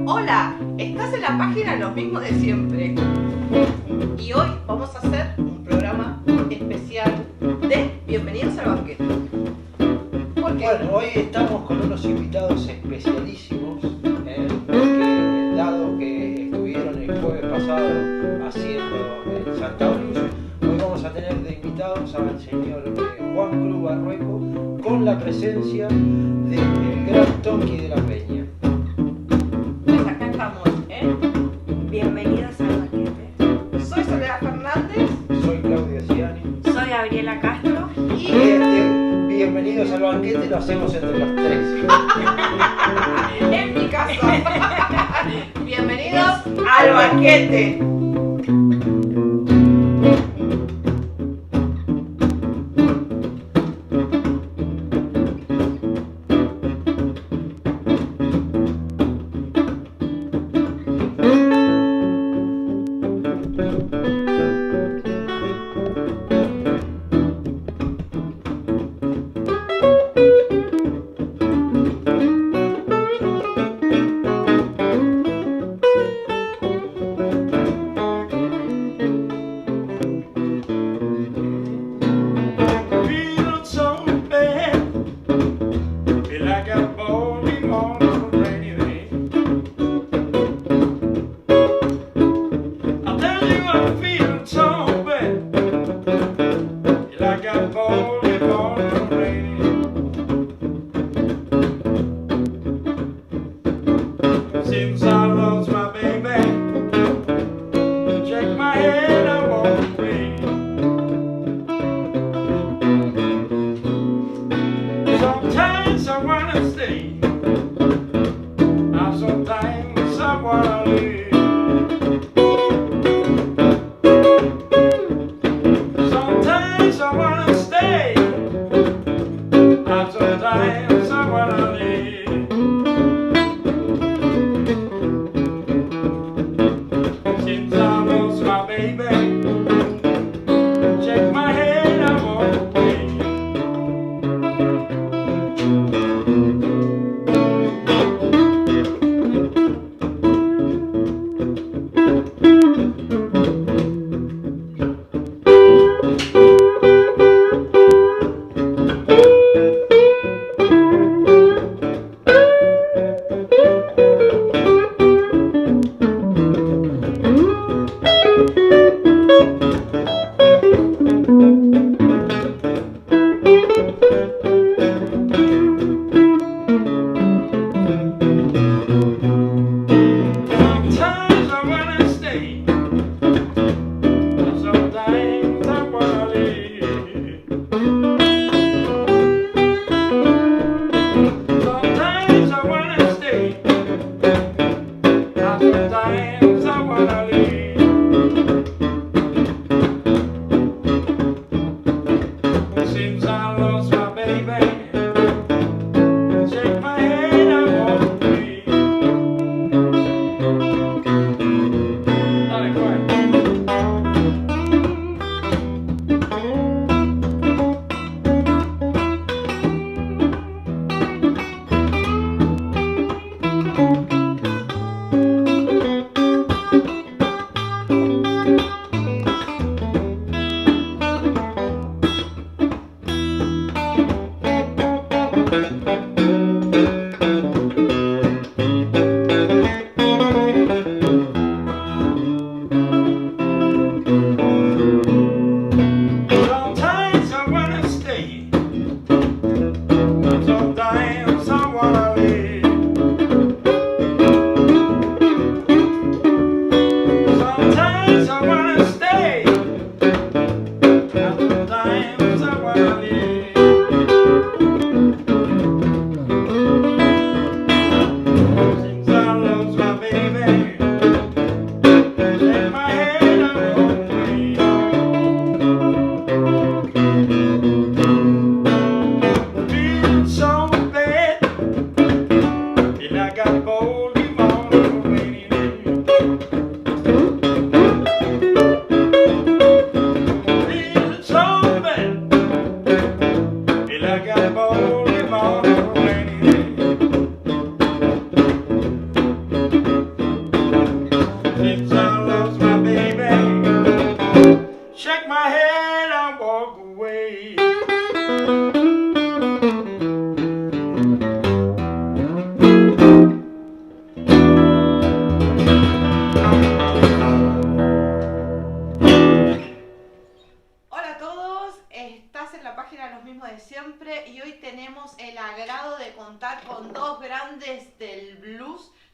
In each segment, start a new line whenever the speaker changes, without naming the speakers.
Hola, estás en la página Los Mismos de Siempre. Y hoy vamos a hacer un programa especial de Bienvenidos al Banquete. ¿Por qué?
Bueno, hoy estamos con unos invitados especialísimos, porque dado que estuvieron el jueves pasado haciendo el Santa Cruz, hoy vamos a tener de invitados al señor Juan Cruz Barrueco con la presencia del gran Tonki de la Peña.
Pues acá estamos,
Bienvenidos al banquete.
Soy Soledad Fernández
Soy Claudia Ciani.
Soy Gabriela Castro.
y
Bienvenidos al banquete, lo hacemos entre los tres.
en mi casa. Bienvenidos al banquete.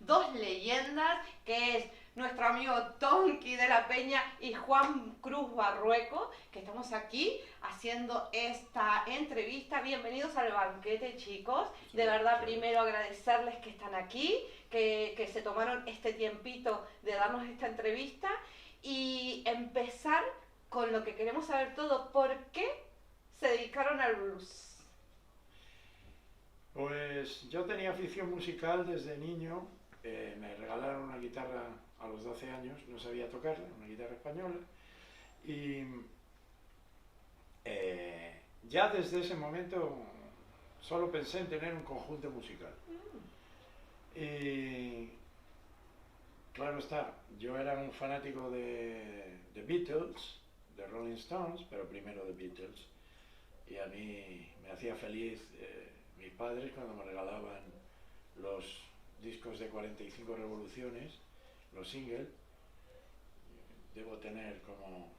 dos leyendas, que es nuestro amigo Tonki de la Peña y Juan Cruz Barrueco, que estamos aquí haciendo esta entrevista. Bienvenidos al banquete, chicos. De verdad, primero agradecerles que están aquí, que se tomaron este tiempito de darnos esta entrevista y empezar con lo que queremos saber todo. ¿Por qué se dedicaron al blues?
Pues yo tenía afición musical desde niño. Me regalaron una guitarra a los 12 años, no sabía tocarla, una guitarra española. Y ya desde ese momento solo pensé en tener un conjunto musical. Y claro está, yo era un fanático de Beatles, de Rolling Stones, pero primero de Beatles. Y a mí me hacía feliz mis padres cuando me regalaban los discos de 45 revoluciones, los singles. Debo tener como,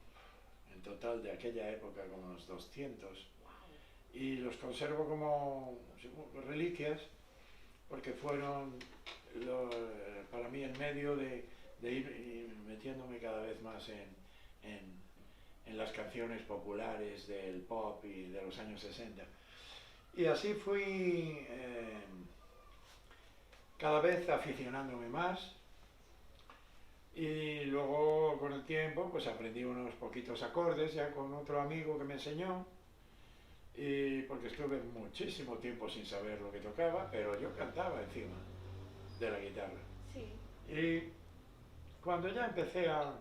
en total de aquella época, como unos 200. Y los conservo como reliquias, porque fueron para mí el medio de ir metiéndome cada vez más en las canciones populares del pop y de los años 60. Y así fui cada vez aficionándome más, y luego con el tiempo pues aprendí unos poquitos acordes ya con otro amigo que me enseñó, y porque estuve muchísimo tiempo sin saber lo que tocaba, pero yo cantaba encima de la guitarra.
Sí.
Y cuando ya empecé a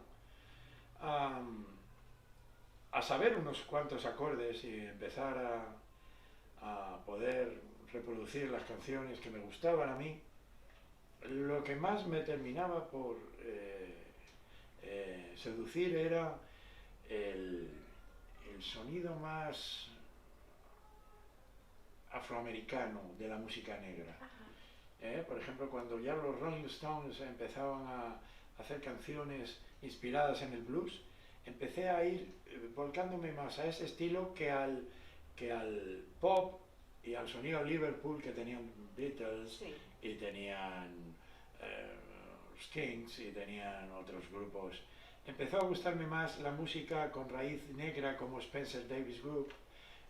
saber unos cuantos acordes y empezar a poder reproducir las canciones que me gustaban a mí, lo que más me terminaba por seducir era el sonido más afroamericano de la música negra. Por ejemplo, cuando ya los Rolling Stones empezaban a hacer canciones inspiradas en el blues, empecé a ir volcándome más a ese estilo que al pop y al sonido Liverpool que tenían Beatles, sí, y tenían los Kings y tenían otros grupos. Empezó a gustarme más la música con raíz negra como Spencer Davis Group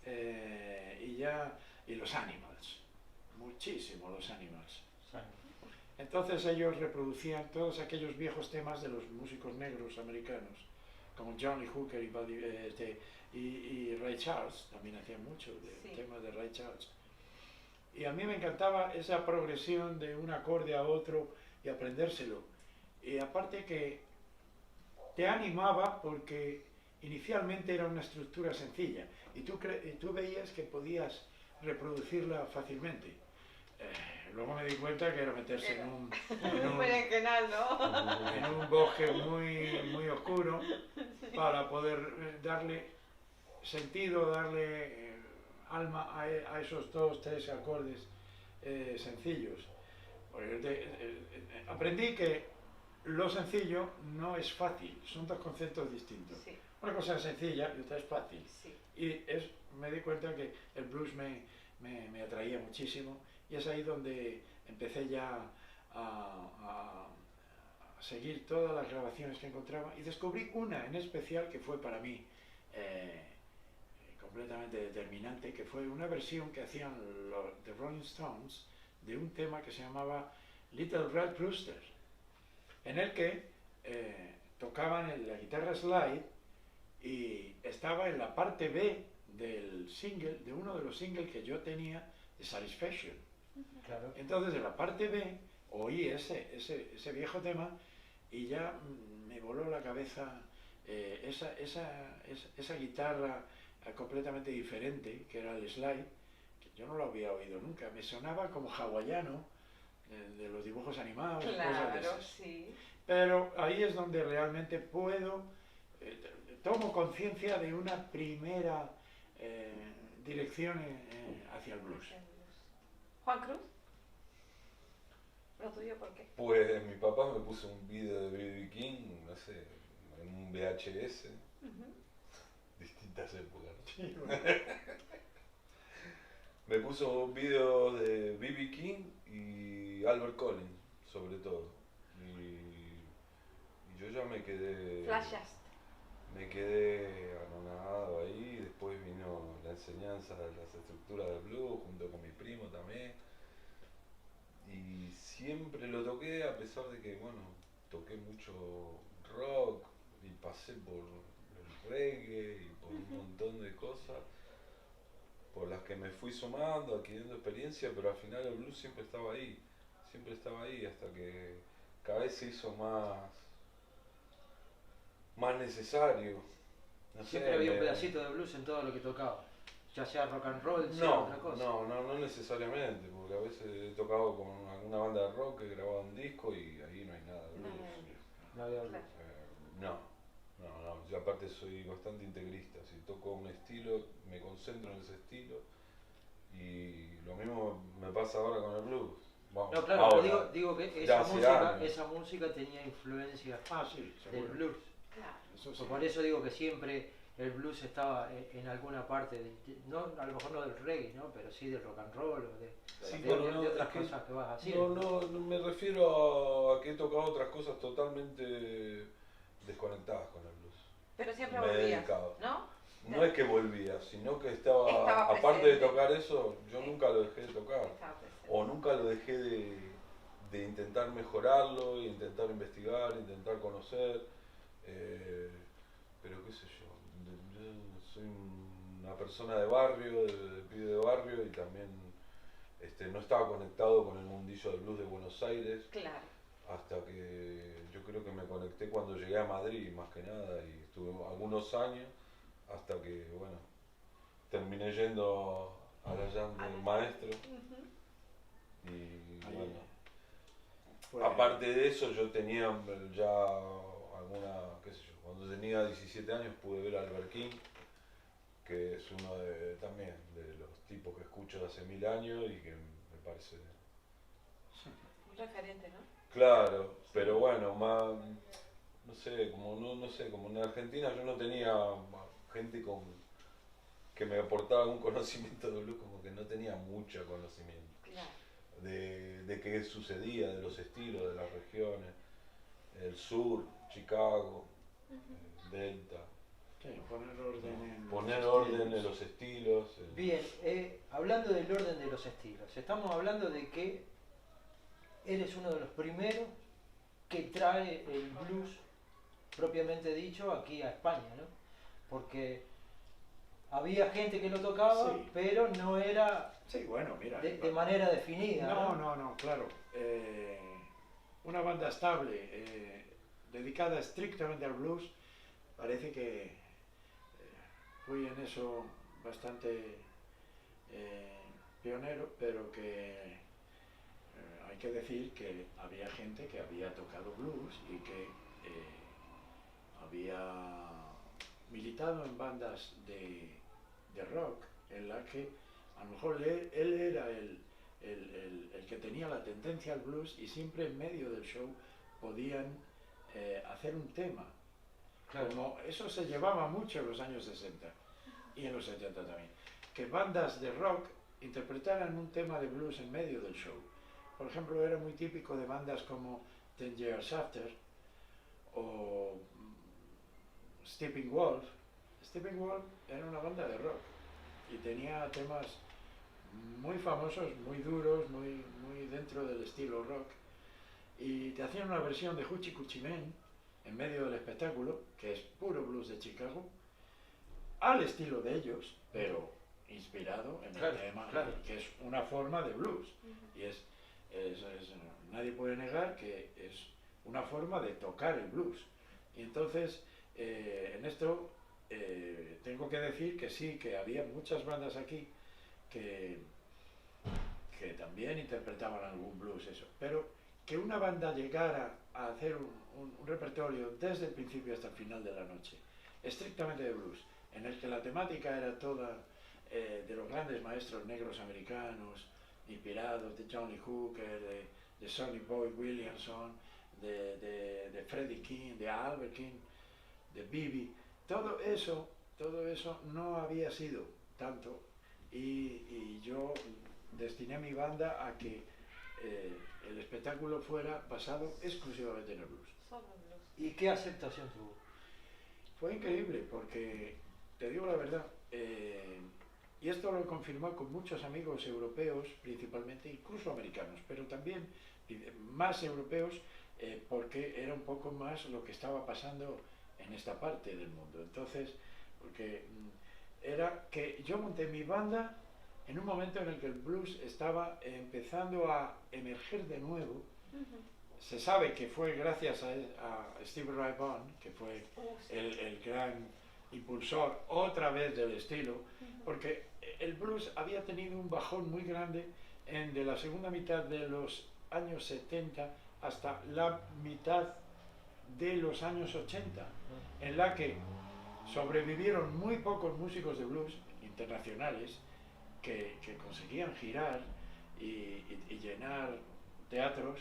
y los Animals, muchísimo los Animals. Entonces ellos reproducían todos aquellos viejos temas de los músicos negros americanos, como Johnny Hooker y Ray Charles, también hacían mucho de temas de Ray Charles. Y a mí me encantaba esa progresión de un acorde a otro y aprendérselo. Y aparte que te animaba porque inicialmente era una estructura sencilla y tú veías que podías reproducirla fácilmente. Luego me di cuenta que era meterse en un
berenjenal, ¿no?
En un bosque muy oscuro, para poder darle sentido, darle alma a esos 2-3 acordes sencillos. Aprendí que lo sencillo no es fácil, son dos conceptos distintos. Sí. Una cosa es sencilla y otra es fácil. Sí. Y me di cuenta que el blues me atraía muchísimo, y es ahí donde empecé ya a seguir todas las grabaciones que encontraba, y descubrí una en especial que fue para mí completamente determinante, que fue una versión que hacían los The Rolling Stones de un tema que se llamaba Little Red Rooster, en el que tocaban la guitarra slide y estaba en la parte B del single, de uno de los singles que yo tenía de Satisfaction. Claro. Entonces en la parte B oí ese viejo tema y ya me voló la cabeza esa guitarra completamente diferente, que era el slide, que yo no lo había oído nunca. Me sonaba como hawaiano, de los dibujos animados,
claro,
cosas de esas.
Sí.
Pero ahí es donde realmente tomo conciencia de una primera dirección hacia el blues.
Juan Cruz, ¿lo tuyo por qué?
Pues mi papá me puso un video de B.B. King, no sé, en un VHS, distintas épocas, ¿no? Sí, me puso un video de B.B. King y Albert Collins, sobre todo. Y yo ya me quedé...
Flashaste.
Me quedé anonadado ahí, después vino la enseñanza de las estructuras del blues junto con mi primo también. Y siempre lo toqué a pesar de que, bueno, toqué mucho rock y pasé por el reggae y por un montón de cosas por las que me fui sumando, adquiriendo experiencia, pero al final el blues siempre estaba ahí hasta que cada vez se hizo más necesario. No
Siempre
sé,
había un pedacito de blues en todo lo que tocaba, ya sea rock and roll, sea
No,
otra cosa.
no necesariamente, porque a veces he tocado con alguna banda de rock que grababa un disco y ahí no hay nada de blues.
No había blues.
No. Yo aparte soy bastante integrista, si toco un estilo, me concentro en ese estilo y lo mismo me pasa ahora con el blues. Bueno,
No, claro,
ahora,
pero digo que
ya hace años.
esa música tenía influencia
Sí,
del
seguro.
blues.
Claro.
Eso sí.
Por eso digo que siempre el blues estaba en alguna parte, no, a lo mejor no del reggae, ¿no? Pero sí del rock and roll o de otras cosas que vas haciendo.
No me refiero a que he tocado otras cosas totalmente desconectadas con el blues.
Pero siempre
Me he
volvías,
dedicado.
¿no?
No es que volvía, sino que estaba aparte
presente.
de tocar eso, yo
Sí.
nunca lo dejé de tocar.
Estaba presente.
O nunca lo dejé de intentar mejorarlo, intentar investigar, intentar conocer. Pero qué sé yo soy una persona de barrio, de pibe de barrio y también no estaba conectado con el mundillo del blues de Buenos Aires
Claro.
hasta que yo creo que me conecté cuando llegué a Madrid más que nada y estuve algunos años hasta que bueno terminé yendo a la jam del maestro y
Ahí,
bueno
pues,
aparte de eso yo tenía ya alguna, qué sé yo, cuando tenía 17 años pude ver a Albert King, que es uno también de los tipos que escucho de hace 1000 años y que me parece...
Un referente, ¿no?
Claro, pero bueno, más, no sé, como en Argentina yo no tenía gente que me aportaba algún conocimiento de blues, como que no tenía mucho conocimiento.
Claro.
De qué sucedía, de los estilos, de las regiones, el sur, Chicago, Delta.
Sí, poner orden
Poner orden en los estilos.
Bien, hablando del orden de los estilos, estamos hablando de que eres uno de los primeros que trae el blues propiamente dicho aquí a España, ¿no? Porque había gente que lo tocaba,
Sí.
pero no era
Sí, bueno, mira.
de manera definida.
No, claro. Una banda estable, dedicada estrictamente al blues, parece que fui en eso bastante pionero, pero que hay que decir que había gente que había tocado blues y que había militado en bandas de rock en la que a lo mejor él era el que tenía la tendencia al blues y siempre en medio del show podían hacer un tema.
Claro.
Como eso se llevaba mucho en los años 60 y en los 70 también, que bandas de rock interpretaran un tema de blues en medio del show. Por ejemplo, era muy típico de bandas como Ten Years After o Steppenwolf. Steppenwolf era una banda de rock y tenía temas muy famosos, muy duros, muy dentro del estilo rock, y te hacían una versión de Hoochie Coochie Man en medio del espectáculo, que es puro blues de Chicago, al estilo de ellos, pero inspirado en el tema, que es una forma de blues, y nadie puede negar que es una forma de tocar el blues. Y entonces, en esto tengo que decir que sí, que había muchas bandas aquí que también interpretaban algún blues, eso, pero que una banda llegara a hacer un repertorio desde el principio hasta el final de la noche, estrictamente de blues, en el que la temática era toda de los grandes maestros negros americanos, inspirados de Johnny Hooker, de Sonny Boy Williamson, de Freddie King, de Albert King, de B.B. Todo eso no había sido tanto, y yo destiné mi banda a que el espectáculo fuera basado exclusivamente en el blues.
Solo blues.
¿Y qué aceptación tuvo?
Fue increíble porque, te digo la verdad, y esto lo he confirmado con muchos amigos europeos principalmente, incluso americanos, pero también más europeos, porque era un poco más lo que estaba pasando en esta parte del mundo. Entonces, porque era que yo monté mi banda en un momento en el que el blues estaba empezando a emerger de nuevo. Se sabe que fue gracias a Stevie Ray Vaughan, que fue el gran impulsor otra vez del estilo, porque el blues había tenido un bajón muy grande de la segunda mitad de los años 70 hasta la mitad de los años 80, en la que sobrevivieron muy pocos músicos de blues internacionales que conseguían girar y llenar teatros,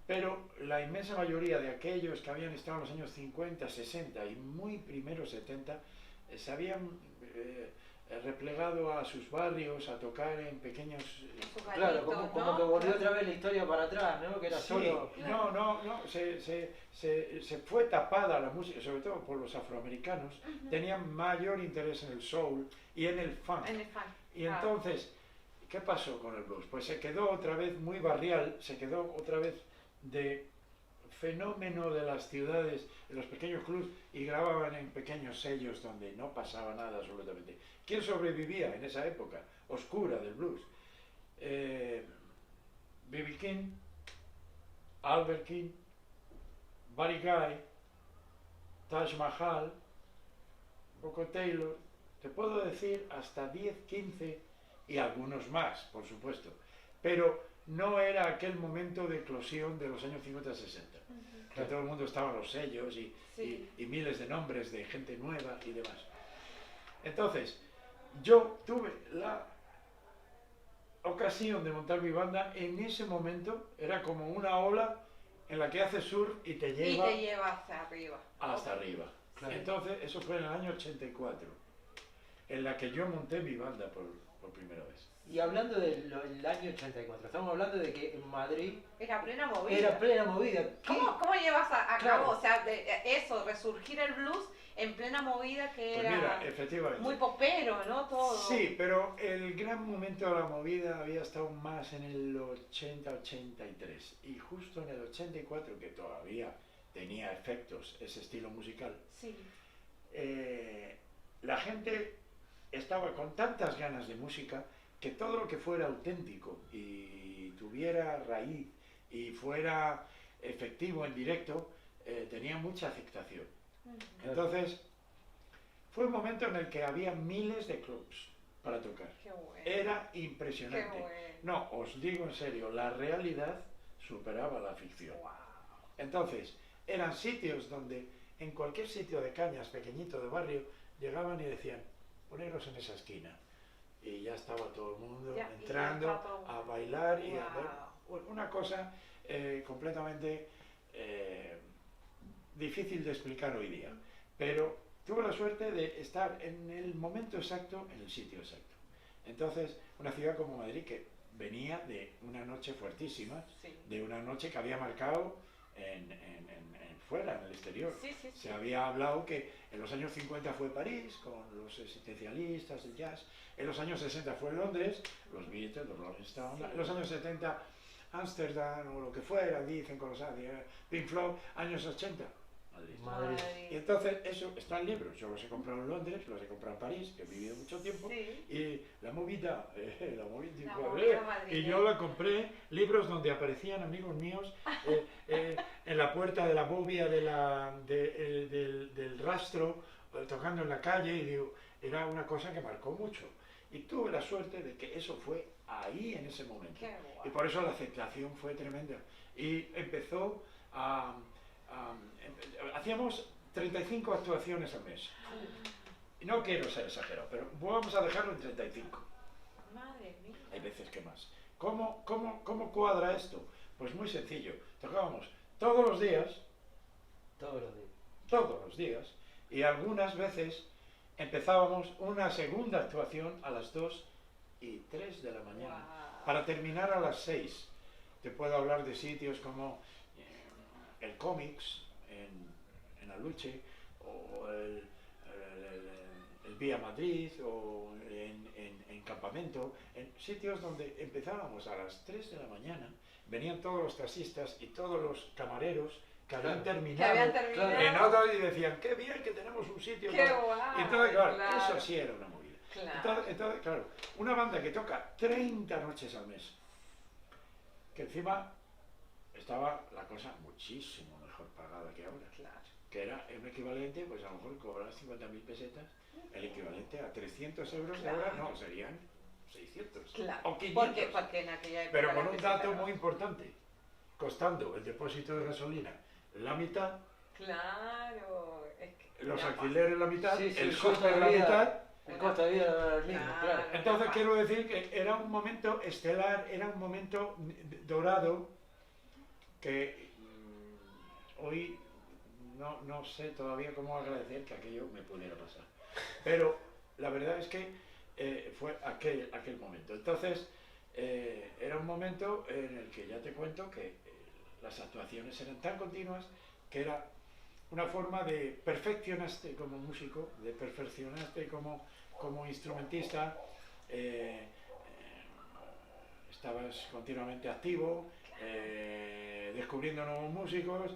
pero la inmensa mayoría de aquellos que habían estado en los años 50, 60 y muy primeros 70 se habían replegado a sus barrios a tocar en pequeños...
Claro, como que volvió otra vez la historia para atrás, ¿no? Que era
Sí,
solo...
no, se fue tapada la música, sobre todo por los afroamericanos, tenían mayor interés en el soul y en el funk.
En el funk.
Y entonces, ¿qué pasó con el blues? Pues se quedó otra vez muy barrial, se quedó otra vez de fenómeno de las ciudades, de los pequeños clubs, y grababan en pequeños sellos donde no pasaba nada absolutamente. ¿Quién sobrevivía en esa época oscura del blues? B.B. King, Albert King, Buddy Guy, Taj Mahal, Coco Taylor, te puedo decir hasta 10, 15 y algunos más, por supuesto, pero no era aquel momento de eclosión de los años 50-60, que todo el mundo estaba en los sellos y miles de nombres de gente nueva y demás. Entonces, yo tuve la ocasión de montar mi banda en ese momento, era como una ola en la que haces surf y te lleva,
hacia arriba.
hasta arriba.
Claro.
Entonces, eso fue en el año 84, en la que yo monté mi banda por primera vez.
Y hablando del año 84, estamos hablando de que en Madrid
Era plena movida.
era plena movida.
¿Cómo llevas a
Claro.
cabo, o sea, eso, resurgir el blues en plena movida que
Pues
era
mira, efectivamente.
muy popero, ¿no? Todo.
Sí, pero el gran momento de la movida había estado más en el 80-83 y justo en el 84, que todavía tenía efectos ese estilo musical,
Sí.
la gente estaba con tantas ganas de música que todo lo que fuera auténtico y tuviera raíz y fuera efectivo en directo tenía mucha aceptación. Entonces, fue un momento en el que había miles de clubs para tocar.
Qué bueno.
Era
Qué
impresionante.
bueno.
No, os digo en serio, la realidad superaba la ficción.
Wow.
Entonces, eran sitios donde, en cualquier sitio de cañas pequeñito de barrio, llegaban y decían, poneros en esa esquina. Y ya estaba todo el mundo
Ya, y
entrando
ya está todo.
a bailar y a
Wow.
ver una cosa completamente difícil de explicar hoy día. Pero tuve la suerte de estar en el momento exacto, en el sitio exacto. Entonces, una ciudad como Madrid, que venía de una noche fuertísima,
Sí.
de una noche que había marcado fuera, en el exterior.
Sí, sí, sí.
Se había hablado que en los años 50 fue París, con los existencialistas, el jazz. En los años 60 fue Londres, los Beatles, los Rolling Stones.
Sí.
En los años 70, Ámsterdam o lo que fuera, dicen con los Pink Floyd. Años 80, Madrid.
Madrid.
Y entonces, eso está en libros. Yo los he comprado en Londres, los he comprado en París, que he vivido mucho tiempo.
Sí.
Y la movida, la movida,
La
joder,
movida madrileña.
y yo la compré, libros donde aparecían amigos míos en la puerta de la bobia del rastro, tocando en la calle, y digo, era una cosa que marcó mucho. Y tuve la suerte de que eso fue ahí en ese momento.
Qué guay.
Y por eso la aceptación fue tremenda. Y empezó hacíamos 35 actuaciones al mes. Y no quiero ser exagerado, pero vamos a dejarlo en 35.
Madre mía.
Hay veces que más. ¿Cómo cuadra esto? Pues muy sencillo. Tocábamos todos los días,
Todos los días.
y algunas veces empezábamos una segunda actuación a las 2 y 3 de la mañana,
Wow.
para terminar a las 6. te puedo hablar de sitios como el Cómics en Aluche, o el Vía Madrid, o en Campamento, en sitios donde empezábamos a las 3 de la mañana, venían todos los taxistas y todos los camareros que habían terminado en otro y decían, qué bien que tenemos un sitio.
Qué guay,
Y entonces, claro,
claro.
eso sí era una movida.
Claro.
Entonces, claro, una banda que toca 30 noches al mes, que encima estaba la cosa muchísimo mejor pagada que ahora,
Claro.
que era un equivalente, pues a lo mejor cobrar 50.000 pesetas, el equivalente a 300 euros de ahora, no, serían 600
Claro.
o 500.
Porque en aquella época.
Pero
la
con un dato
peseta-
muy importante, costando el depósito de gasolina la mitad,
Claro. Es que
los
era
alquileres la mitad,
Sí, sí,
el
el
coste
costo
de
de
la
vida.
mitad.
El costo de vida no era el mismo,
Claro.
claro.
Entonces quiero decir que era un momento estelar, era un momento dorado que hoy no sé todavía cómo agradecer que aquello me pudiera pasar. Pero la verdad es que fue aquel momento. Entonces era un momento en el que ya te cuento que las actuaciones eran tan continuas que era una forma de perfeccionarte como músico, de perfeccionarte como instrumentista, estabas continuamente activo, descubriendo nuevos músicos,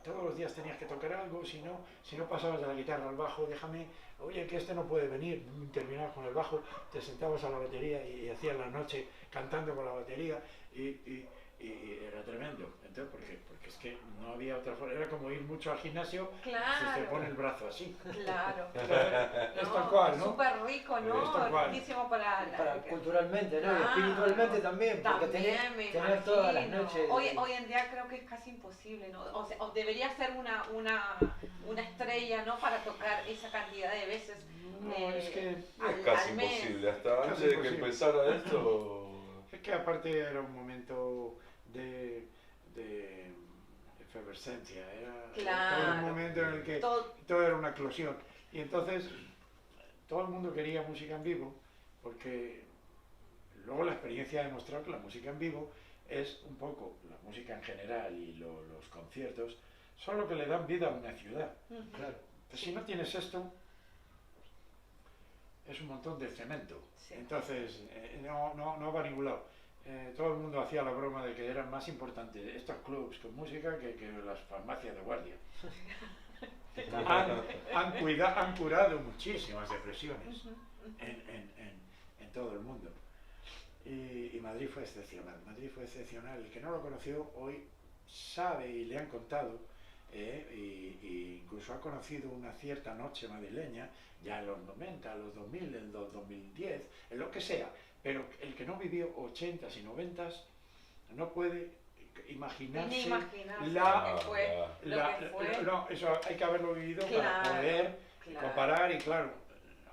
todos los días tenías que tocar algo, si no pasabas de la guitarra al bajo, déjame, oye, que este no puede venir, terminabas con el bajo, te sentabas a la batería y hacías la noche cantando con la batería y era tremendo. Entonces, porque es que no había otra forma, era como ir mucho al gimnasio,
Claro.
se te pone el brazo así.
Claro.
Entonces, es tal cual, ¿no?
Súper rico, ¿no?
Es tal cual.
Riquísimo para
Culturalmente, ¿no? Y
Claro.
espiritualmente también, porque
También me
tener todas las
imagino.
noches.
Hoy en día creo que es casi imposible, ¿no? O sea, o debería ser una estrella, ¿no? Para tocar esa cantidad de veces.
No, es que
Es casi
al mes.
imposible, hasta
Casi
antes de que
imposible.
empezara esto.
Es que aparte era un momento de efervescencia, era
Claro.
todo un momento en el que todo era una eclosión. Y entonces todo el mundo quería música en vivo, porque luego la experiencia ha demostrado que la música en vivo es un poco, la música en general y los conciertos, son lo que le dan vida a una ciudad.
Claro.
Si no tienes esto, es un montón de cemento.
Sí.
Entonces, no va a ningún lado. Todo el mundo hacía la broma de que eran más importantes estos clubs con música que las farmacias de guardia. Han curado muchísimas depresiones en todo el mundo. Y Madrid fue excepcional. Madrid fue excepcional. El que no lo conoció hoy sabe y le han contado, y incluso ha conocido una cierta noche madrileña, ya en los 90, en los 2000, en los 2010, en lo que sea. Pero el que no vivió 80s y 90s no puede imaginarse
Ni imaginarse
la-
lo que fue.
no, eso hay que haberlo vivido para
Claro,
poder
claro.
comparar. Y claro,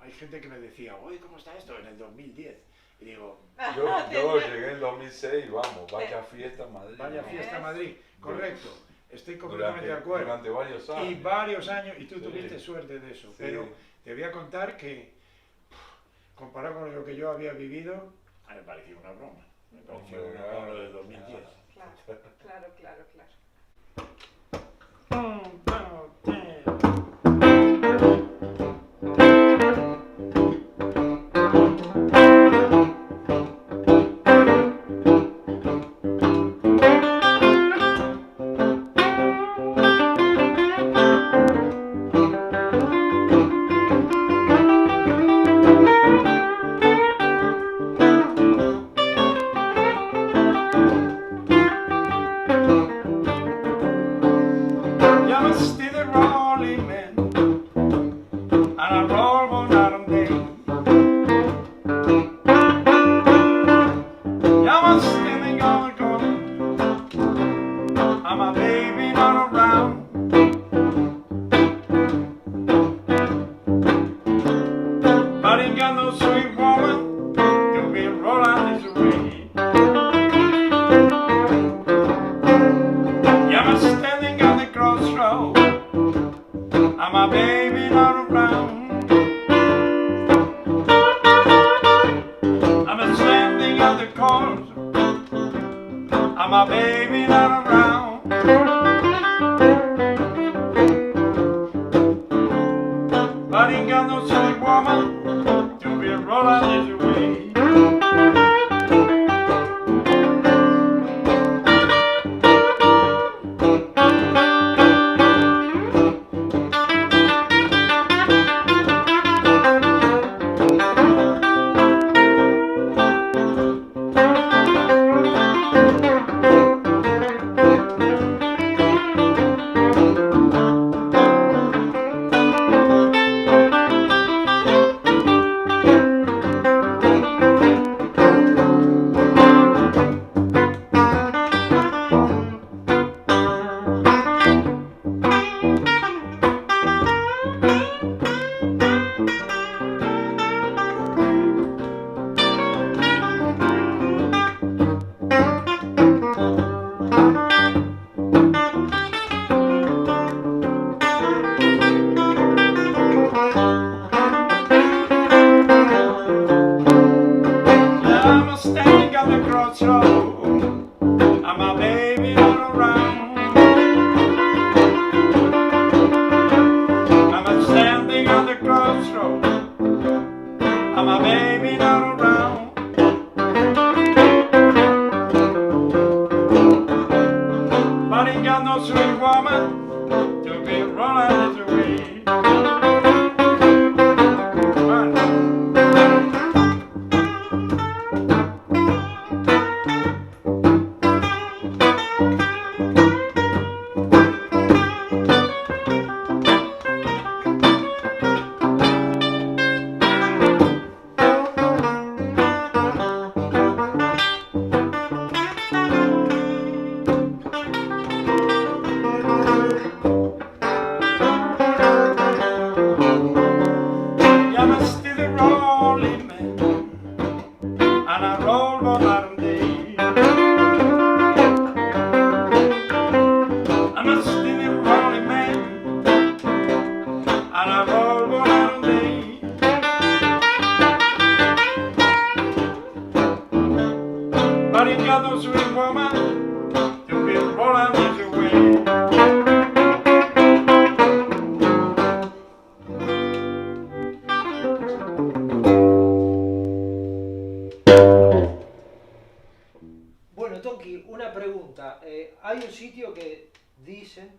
hay gente que me decía, oye, ¿cómo está esto? En el 2010. Y digo,
Yo llegué en 2006, vamos, vaya fiesta en Madrid.
vaya
¿no?
fiesta Madrid. Correcto, estoy
Durante,
completamente de acuerdo.
durante varios años.
Y varios años, y tú
Sí.
tuviste suerte de eso.
Sí.
Pero te voy a contar que, comparado con lo que yo había vivido, me pareció una broma. Me pareció
Hombre,
una broma
claro.
del 2010.
Claro.
ain't got no sweet woman to be rolling this way. Come on. Yeah, I'm still a rolling man, and I roll modern day. I'm still a rolling man, and I roll modern day. But he got no sweet woman to be rolling this way.
Bueno, Tonki, una pregunta. Hay un sitio que dicen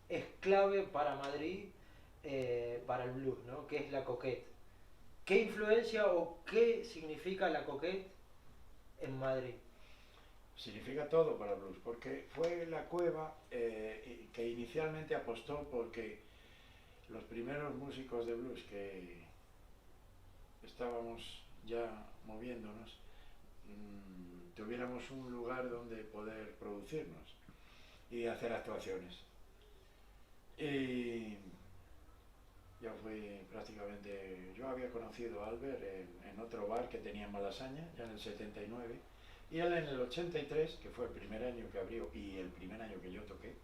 es clave para Madrid, para el blues, ¿no? Que es la Coquette. ¿Qué influencia o qué significa la Coquette en Madrid?
Significa todo para el blues, porque fue la cueva que inicialmente apostó porque los primeros músicos de blues que estábamos ya moviéndonos, tuviéramos un lugar donde poder producirnos y hacer actuaciones. Y yo fui prácticamente, yo había conocido a Albert en otro bar que tenía en Malasaña, ya en el 79, y él en el 83, que fue el primer año que abrió y el primer año que yo toqué,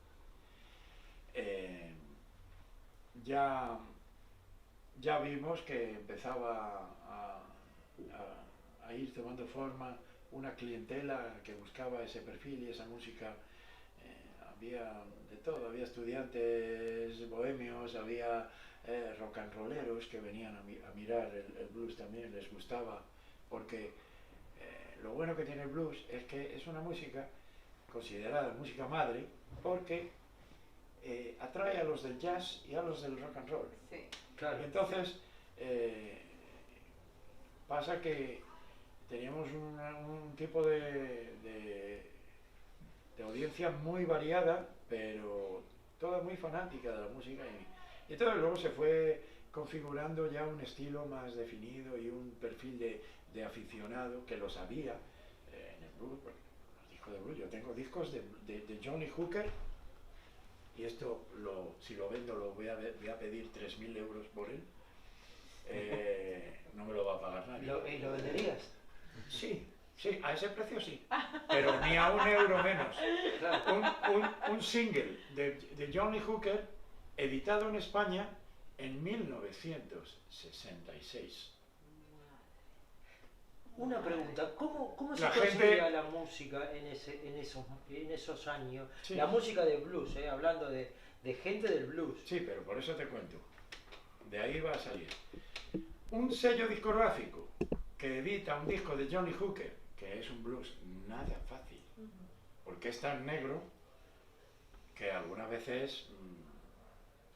ya vimos que empezaba a ir tomando forma una clientela que buscaba ese perfil y esa música. Había de todo, había estudiantes bohemios, había rock and rolleros que venían a mirar el blues también, les gustaba, porque lo bueno que tiene el blues es que es una música considerada música madre, porque atrae a los del jazz y a los del rock and roll.
Sí.
Claro.
Entonces, pasa que teníamos un tipo de audiencia muy variada, pero toda muy fanática de la música. Y entonces luego se fue configurando ya un estilo más definido y un perfil de aficionado que los había en el blues. Los discos de blues, yo tengo discos de Johnny Hooker, y esto si lo vendo voy a pedir 3.000 euros por él. No me lo va a pagar nadie.
¿Y lo venderías?
Sí, a ese precio sí, pero ni a un euro menos.
Claro.
Un single de Johnny Hooker editado en España en 1966.
Una pregunta, ¿cómo se
La
conseguía
gente-
la música en esos años?
Sí.
La música de blues, hablando de gente del blues.
Sí, pero por eso te cuento. De ahí va a salir. Un sello discográfico que edita un disco de Johnny Hooker, que es un blues nada fácil, porque es tan negro que algunas veces,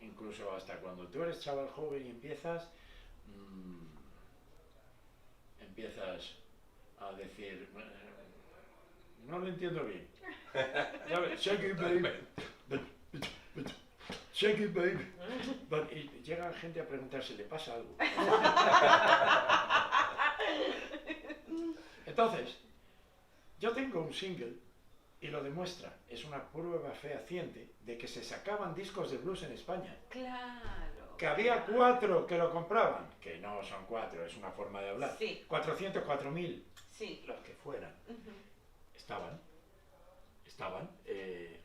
incluso hasta cuando tú eres chaval joven y empiezas a decir, no lo entiendo bien. Ya ves, shake it baby, shake it baby. Y llega gente a preguntarse, ¿le pasa algo? Entonces, yo tengo un single y lo demuestra, es una prueba fehaciente de que se sacaban discos de blues en España.
Claro.
Que había 4 que lo compraban, que no son 4, es una forma de hablar.
Sí.
400, 4.000,
Sí.
los que fueran,
Ujú.
estaban,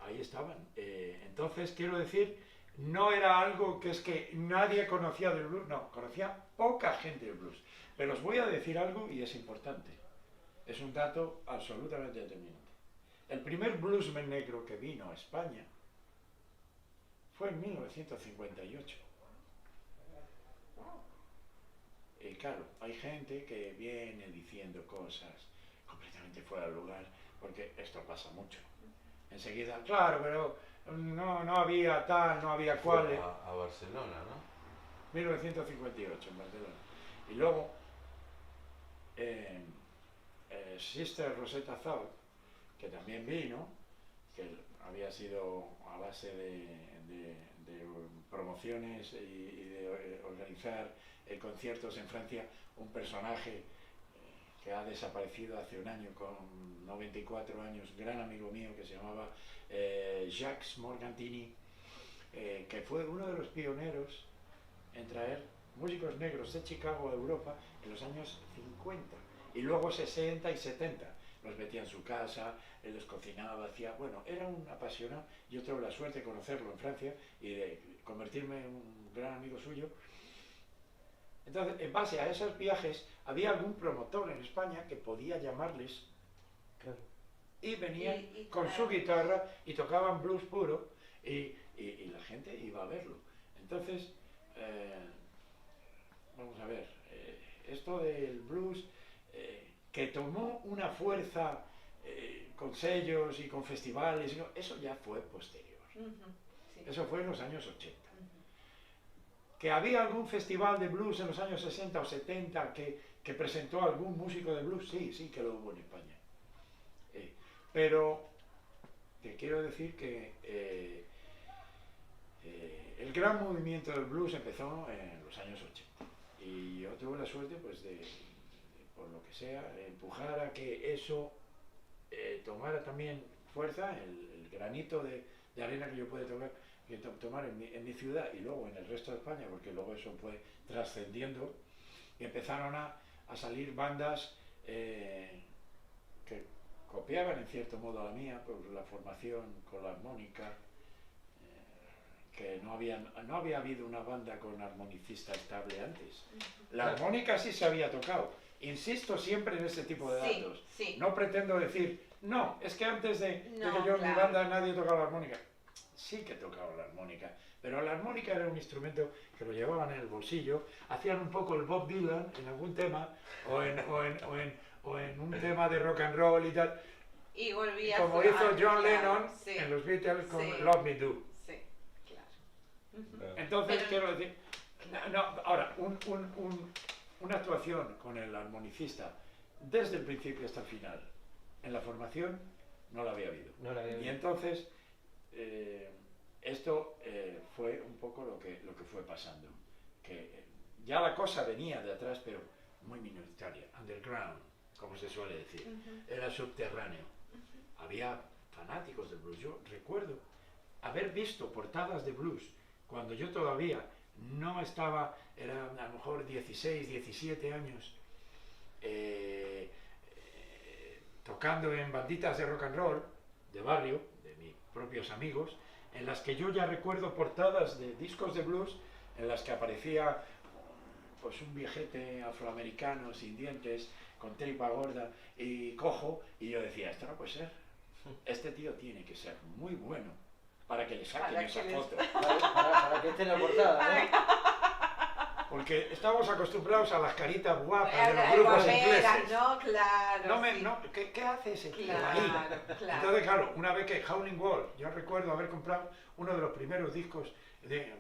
ahí estaban. Entonces, quiero decir, no era algo que es que nadie conocía del blues, no, conocía poca gente del blues. Pero os voy a decir algo y es importante, es un dato absolutamente determinante. El primer bluesman negro que vino a España fue en 1958. Y claro, hay gente que viene diciendo cosas completamente fuera de lugar, porque esto pasa mucho. Enseguida, claro, pero no había tal, no había cual.
A Barcelona, ¿no?
1958 en Barcelona. Y luego, Sister Rosetta Tharpe, que también vino, que había sido a base de promociones y de organizar conciertos en Francia, un personaje que ha desaparecido hace un año con 94 años, gran amigo mío que se llamaba Jacques Morgantini, que fue uno de los pioneros en traer músicos negros de Chicago a Europa en los años 50 y luego 60 y 70. Los metía en su casa, él les cocinaba, hacía... Bueno, era un apasionado. Yo tuve la suerte de conocerlo en Francia y de convertirme en un gran amigo suyo. Entonces, en base a esos viajes, había algún promotor en España que podía llamarles y venían con su guitarra y tocaban blues puro y la gente iba a verlo. Entonces, vamos a ver, esto del blues que tomó una fuerza con sellos y con festivales, eso ya fue posterior.
Sí.
Eso fue en los años 80. Que había algún festival de blues en los años 60 o 70 que presentó a algún músico de blues, sí que lo hubo en España. Pero te quiero decir que el gran movimiento del blues empezó en los años 80 y yo tuve la suerte pues de por lo que sea, empujar a que eso tomara también fuerza, el granito de arena que yo pude tomar en mi ciudad y luego en el resto de España, porque luego eso fue trascendiendo y empezaron a salir bandas que copiaban en cierto modo a la mía por la formación con la armónica, que no había habido una banda con armonicista estable antes. La armónica sí se había tocado. Insisto siempre en ese tipo de datos.
Sí.
No pretendo decir, no, es que antes de que yo en mi
claro.
banda nadie tocaba la armónica. Sí que tocaba la armónica, pero la armónica era un instrumento que lo llevaban en el bolsillo, hacían un poco el Bob Dylan en algún tema, o en un tema de rock and roll y tal,
Y volvías
como hizo John
claro,
Lennon
sí,
en los Beatles con
sí.
Love Me Do.
Sí, claro.
Claro.
Entonces,
Pero-
quiero decir, ahora, una actuación con el armonicista desde el principio hasta el final, en la formación, no la había habido.
No la había
Y
visto.
entonces, esto fue un poco lo que fue pasando. Que ya la cosa venía de atrás, pero muy minoritaria, underground, como se suele decir. Era subterráneo. Había fanáticos del blues. Yo recuerdo haber visto portadas de blues cuando yo todavía no estaba, era a lo mejor 16, 17 años, tocando en banditas de rock and roll, de barrio, de mis propios amigos, en las que yo ya recuerdo portadas de discos de blues en las que aparecía pues un viejete afroamericano sin dientes, con tripa gorda y cojo, y yo decía, esto no puede ser, este tío tiene que ser muy bueno para que le saquen
Para
esa
que les-
foto.
Para que esté en la portada, ¿no?
Porque estamos acostumbrados a las caritas guapas de los
Guaperas,
grupos ingleses.
¿no? Claro. sí.
¿Qué hace ese tío
Claro,
ahí?
claro.
Entonces, claro, una vez que Howlin' Wolf, yo recuerdo haber comprado uno de los primeros discos de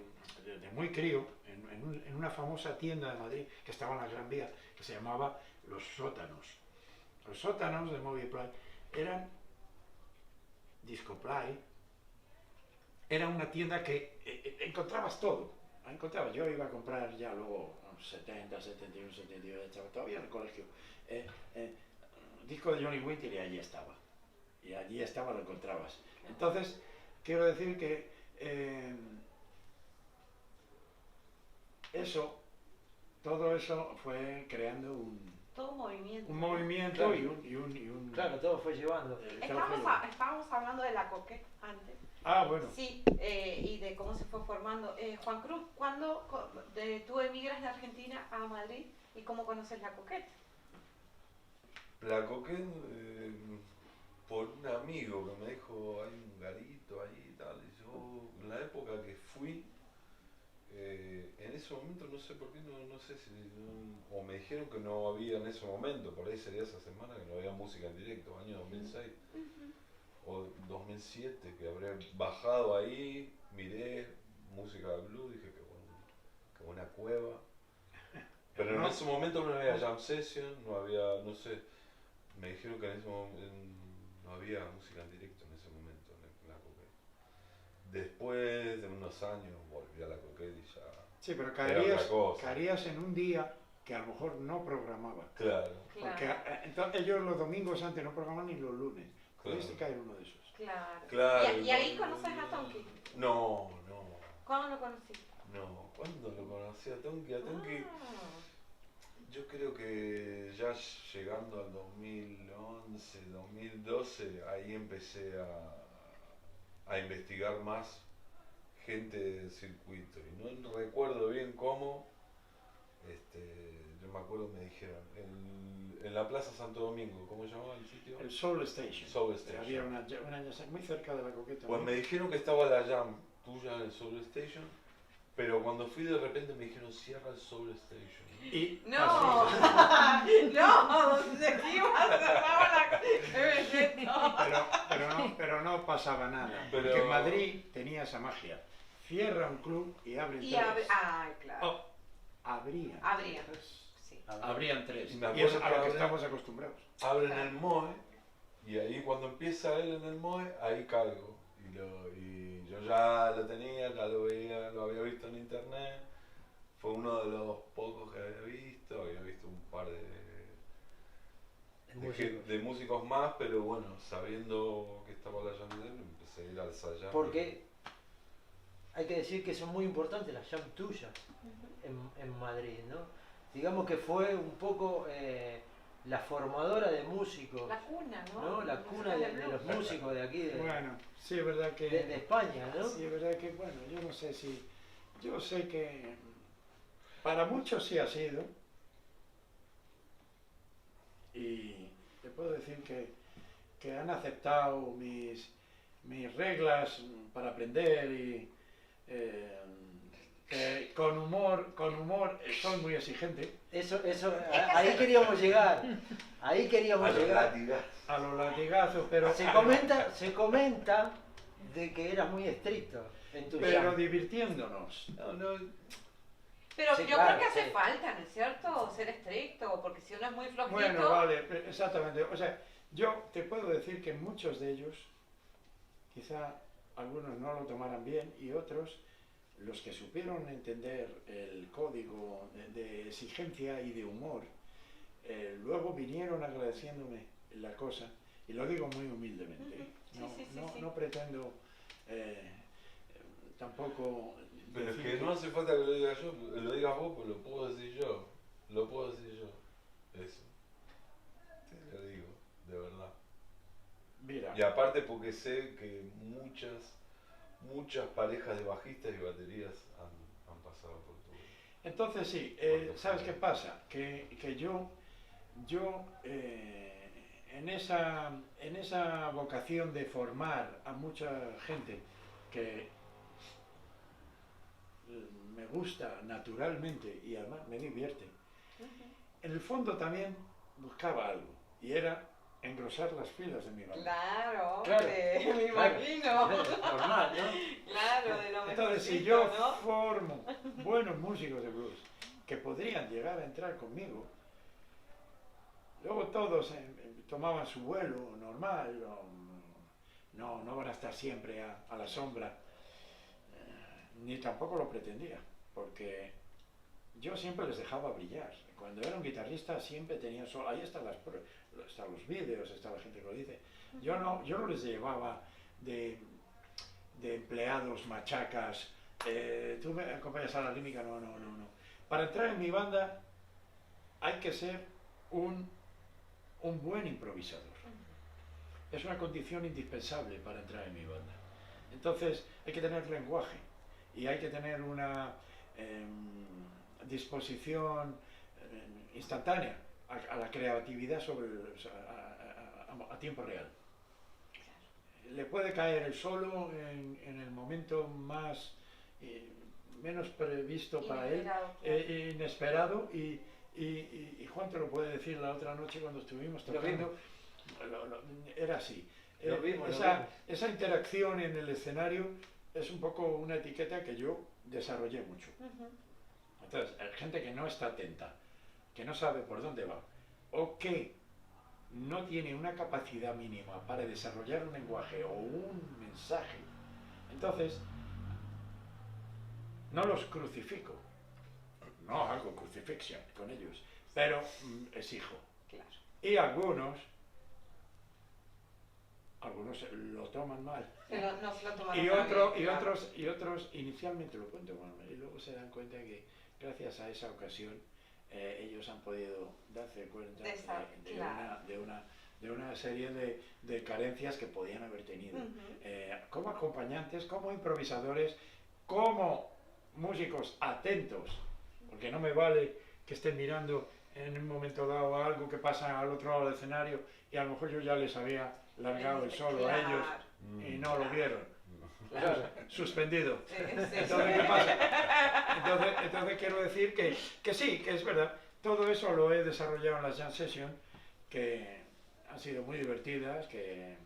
muy crío en una famosa tienda de Madrid que estaba en la Gran Vía, que se llamaba Los Sótanos. Los Sótanos de Movieplay eran Discoplay, era una tienda que encontrabas todo. Yo iba a comprar ya luego 70, 71, 72, estaba todavía en el colegio. Disco de Johnny Winter y allí estaba. Y allí estaba, lo encontrabas. Entonces, quiero decir que todo eso fue creando
Todo un movimiento.
un movimiento
Claro.
y un
Claro, todo fue llevando.
Estábamos hablando de la Coquette antes.
Ah, bueno.
Sí, y de cómo se fue formando. Juan Cruz, ¿cuándo tú emigras de Argentina a Madrid y cómo conoces la Coquette?
La Coquette, por un amigo que me dijo, hay un garito ahí y tal, y yo, en la época que fui, en ese momento no sé por qué, no sé si, o me dijeron que no había en ese momento, por ahí sería esa semana que no había música en directo, año 2006. o 2007, que habré bajado ahí, miré música de blues, dije que buena cueva. Pero en ese momento no había jam session, no había, no sé, me dijeron que en ese momento no había música en directo en ese momento en la Coquette. Después de unos años volví a la Coquette y ya...
Sí, pero
era otra cosa.
caerías en un día que a lo mejor no programaban.
Claro,
Porque entonces ellos los domingos antes no programaban ni los lunes.
claro.
Pudiste caer uno de esos.
Claro.
¿Y ahí conoces a Tonky?
No.
¿Cuándo lo conociste?
No, ¿cuándo lo conocí a Tonky? A Tonky,
Ah.
yo creo que ya llegando al 2011, 2012, ahí empecé a investigar más gente del circuito. Y no recuerdo bien cómo, yo me acuerdo me dijeron, en la Plaza Santo Domingo, ¿cómo se llamaba el sitio?
El Soul Station.
Soul Station.
Había una jam muy cerca de la Coqueta.
Pues me dijeron que estaba la jam tuya en el Soul Station, pero cuando fui de repente me dijeron cierra el Soul Station.
Y
No,
así-
no, donde iba cerraba la...
pero no pasaba nada.
Pero-
Porque en Madrid tenía esa magia. Cierra un club y abren
Y
tres.
ay, claro.
Oh, abrían.
Abrían. Sí.
Abrían tres.
Y
Y
me
es
acuerdo
a lo
que
que
abren-
estamos acostumbrados.
Abren el MOE y ahí cuando empieza él en el MOE, ahí caigo. Y yo ya lo tenía, ya lo veía, lo había visto en internet. Fue uno de los pocos que había visto un par de músicos más, pero bueno, sabiendo que estaba la jam de él, empecé a ir al Sayam.
Porque hay que decir que son muy importantes las jam tuyas en Madrid, ¿no? Digamos que fue un poco la formadora de músicos,
La cuna, ¿no?
¿no? La cuna de los músicos de aquí,
Bueno, sí, es verdad que...
de España, ¿no?
Sí, es verdad que, bueno, yo no sé si... Yo sé que para muchos sí ha sido. Y te puedo decir que han aceptado mis reglas para aprender y que con humor soy muy exigente.
Eso, ahí queríamos llegar, ahí queríamos llegar.
A los latigazos, pero
Se comenta de que eras muy estricto en tu
pero
jam.
divirtiéndonos.
Pero
Sí,
yo
claro,
creo que hace
sí.
falta, ¿no es cierto? Ser estricto, porque si uno es muy flojito...
Bueno, vale, exactamente. O sea, yo te puedo decir que muchos de ellos, quizá algunos no lo tomaran bien y otros, los que supieron entender el código de exigencia y de humor, luego vinieron agradeciéndome la cosa, y lo digo muy humildemente. ¿Eh?
Sí.
No pretendo tampoco...
Pero es
decir
que no hace falta que lo diga yo, lo digas vos, pues lo puedo decir yo. Eso. Te lo digo, de verdad.
Mira,
Y aparte porque sé que muchas parejas de bajistas y baterías han pasado por tu...
entonces sí, ¿sabes qué pasa? Que yo en esa vocación de formar a mucha gente que me gusta naturalmente y además me divierte, en el fondo también buscaba algo y era engrosar las filas de mi banda.
Claro,
Claro,
hombre, me
claro.
imagino.
Normal, ¿no?
Claro, de lo
Entonces, si
mejorcito,
yo
¿no?
formo buenos músicos de blues que podrían llegar a entrar conmigo, luego todos tomaban su vuelo normal, no van a estar siempre a la sombra, ni tampoco lo pretendía, porque yo siempre les dejaba brillar. Cuando era un guitarrista siempre tenía solo, ahí están están los vídeos, está la gente que lo dice. Yo no les llevaba de empleados, machacas, tú me acompañas a la rítmica, no. Para entrar en mi banda hay que ser un buen improvisador. Es una condición indispensable para entrar en mi banda. Entonces hay que tener lenguaje y hay que tener una disposición instantánea a la creatividad a tiempo real. Le puede caer el solo en el momento menos previsto para él, inesperado, y Juan te lo puede decir la otra noche cuando estuvimos tocando, era así.
Lo mismo, lo
esa,
mismo.
esa interacción en el escenario es un poco una etiqueta que yo desarrollé mucho.
Ujú.
Entonces, gente que no está atenta, que no sabe por dónde va, o que no tiene una capacidad mínima para desarrollar un lenguaje o un mensaje, entonces no los crucifico, no hago crucifixión con ellos, pero exijo.
Claro.
Y algunos lo toman mal.
Pero no se lo tomaron
Y,
tan bien,
y
claro.
otros inicialmente lo pueden tomar mal y luego se dan cuenta que gracias a esa ocasión ellos han podido darse cuenta
Claro.
de una serie de carencias que podían haber tenido.
Ujú.
Como acompañantes, como improvisadores, como músicos atentos, porque no me vale que estén mirando en un momento dado algo que pasa al otro lado del escenario y a lo mejor yo ya les había largado el solo a ellos y no lo vieron.
Claro.
Suspendido.
Sí, sí,
Entonces, ¿qué pasa? Entonces quiero decir que sí, que es verdad. Todo eso lo he desarrollado en las Jam Sessions, que han sido muy divertidas, que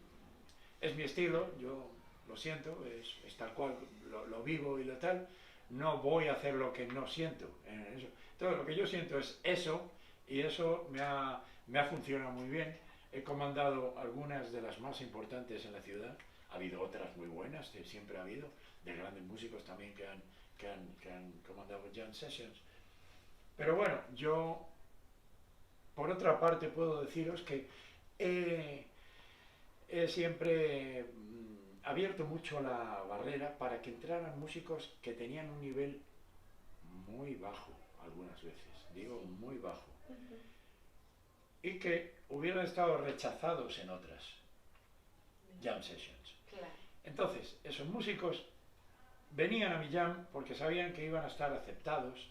es mi estilo, yo lo siento, es tal cual, lo vivo y lo tal. No voy a hacer lo que no siento. Eso. Entonces, lo que yo siento es eso, y eso me ha funcionado muy bien. He comandado algunas de las más importantes en la ciudad. Ha habido otras muy buenas, siempre ha habido, de grandes músicos también que han comandado Jam Sessions. Pero bueno, yo, por otra parte, puedo deciros que he siempre abierto mucho la barrera para que entraran músicos que tenían un nivel muy bajo, algunas veces, digo muy bajo, y que hubieran estado rechazados en otras Jam Sessions.
Claro.
Entonces, esos músicos venían a mi jam porque sabían que iban a estar aceptados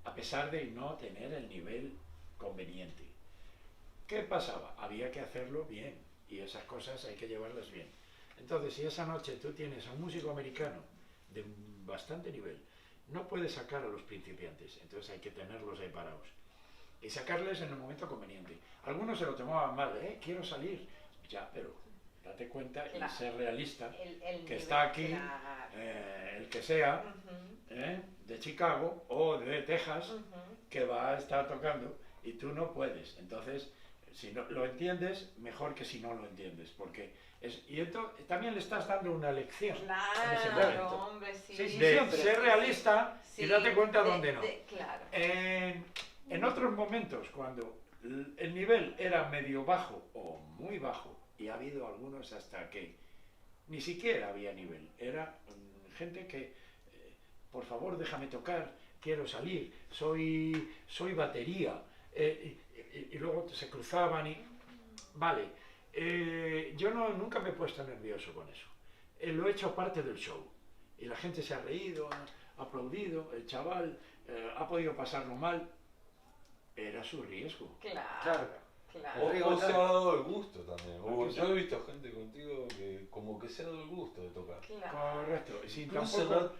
a pesar de no tener el nivel conveniente. ¿Qué pasaba? Había que hacerlo bien y esas cosas hay que llevarlas bien. Entonces, si esa noche tú tienes a un músico americano de bastante nivel, no puedes sacar a los principiantes, entonces hay que tenerlos ahí parados y sacarles en el momento conveniente. Algunos se lo tomaban mal, quiero salir, ya, pero date cuenta
Claro.
y ser realista,
El
que
nivel,
está aquí,
claro.
el que sea,
Ujú,
de Chicago o de Texas,
ujú.
que va a estar tocando y tú no puedes. Entonces, si no lo entiendes, mejor que si no lo entiendes, porque y entonces también le estás dando una lección en ese
Claro,
momento.
hombre, sí.
Sí, sí,
De
siempre.
ser realista y
Sí,
date cuenta dónde no.
Claro.
En otros momentos, cuando el nivel era medio bajo o muy bajo, y ha habido algunos hasta que ni siquiera había nivel, era gente que, por favor déjame tocar, quiero salir, soy batería, y luego se cruzaban y... Vale, yo nunca me he puesto nervioso con eso, lo he hecho parte del show, y la gente se ha reído, ha aplaudido, el chaval ha podido pasarlo mal, era su riesgo.
Claro.
Claro.
O se ha dado el gusto también.
Porque
Yo he visto gente contigo que como que se ha dado el gusto de tocar.
Claro.
Correcto, sin
Incluso
tampoco,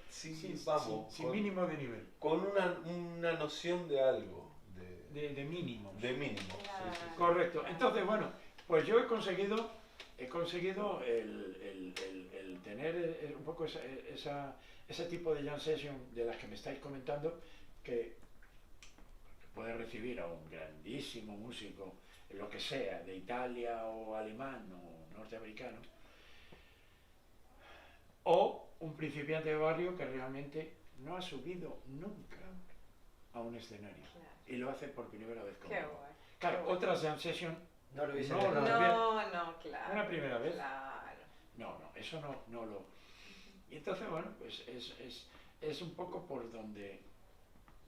no,
sin mínimo de nivel,
con una noción de algo,
de mínimo.
de mínimo.
Claro.
Sí, sí, sí.
Correcto, entonces bueno, pues yo he conseguido el tener un poco ese tipo de jam session de las que me estáis comentando, que puede recibir a un grandísimo músico, lo que sea, de Italia o alemán o norteamericano, o un principiante de barrio que realmente no ha subido nunca a un escenario
Claro.
y lo hace por primera vez
Qué
conmigo.
guay.
Claro,
Qué guay.
otras jam session
No lo hubiese
No,
dejado.
No, claro.
una primera vez.
Claro.
No, eso no lo... Y entonces, bueno, pues es un poco por donde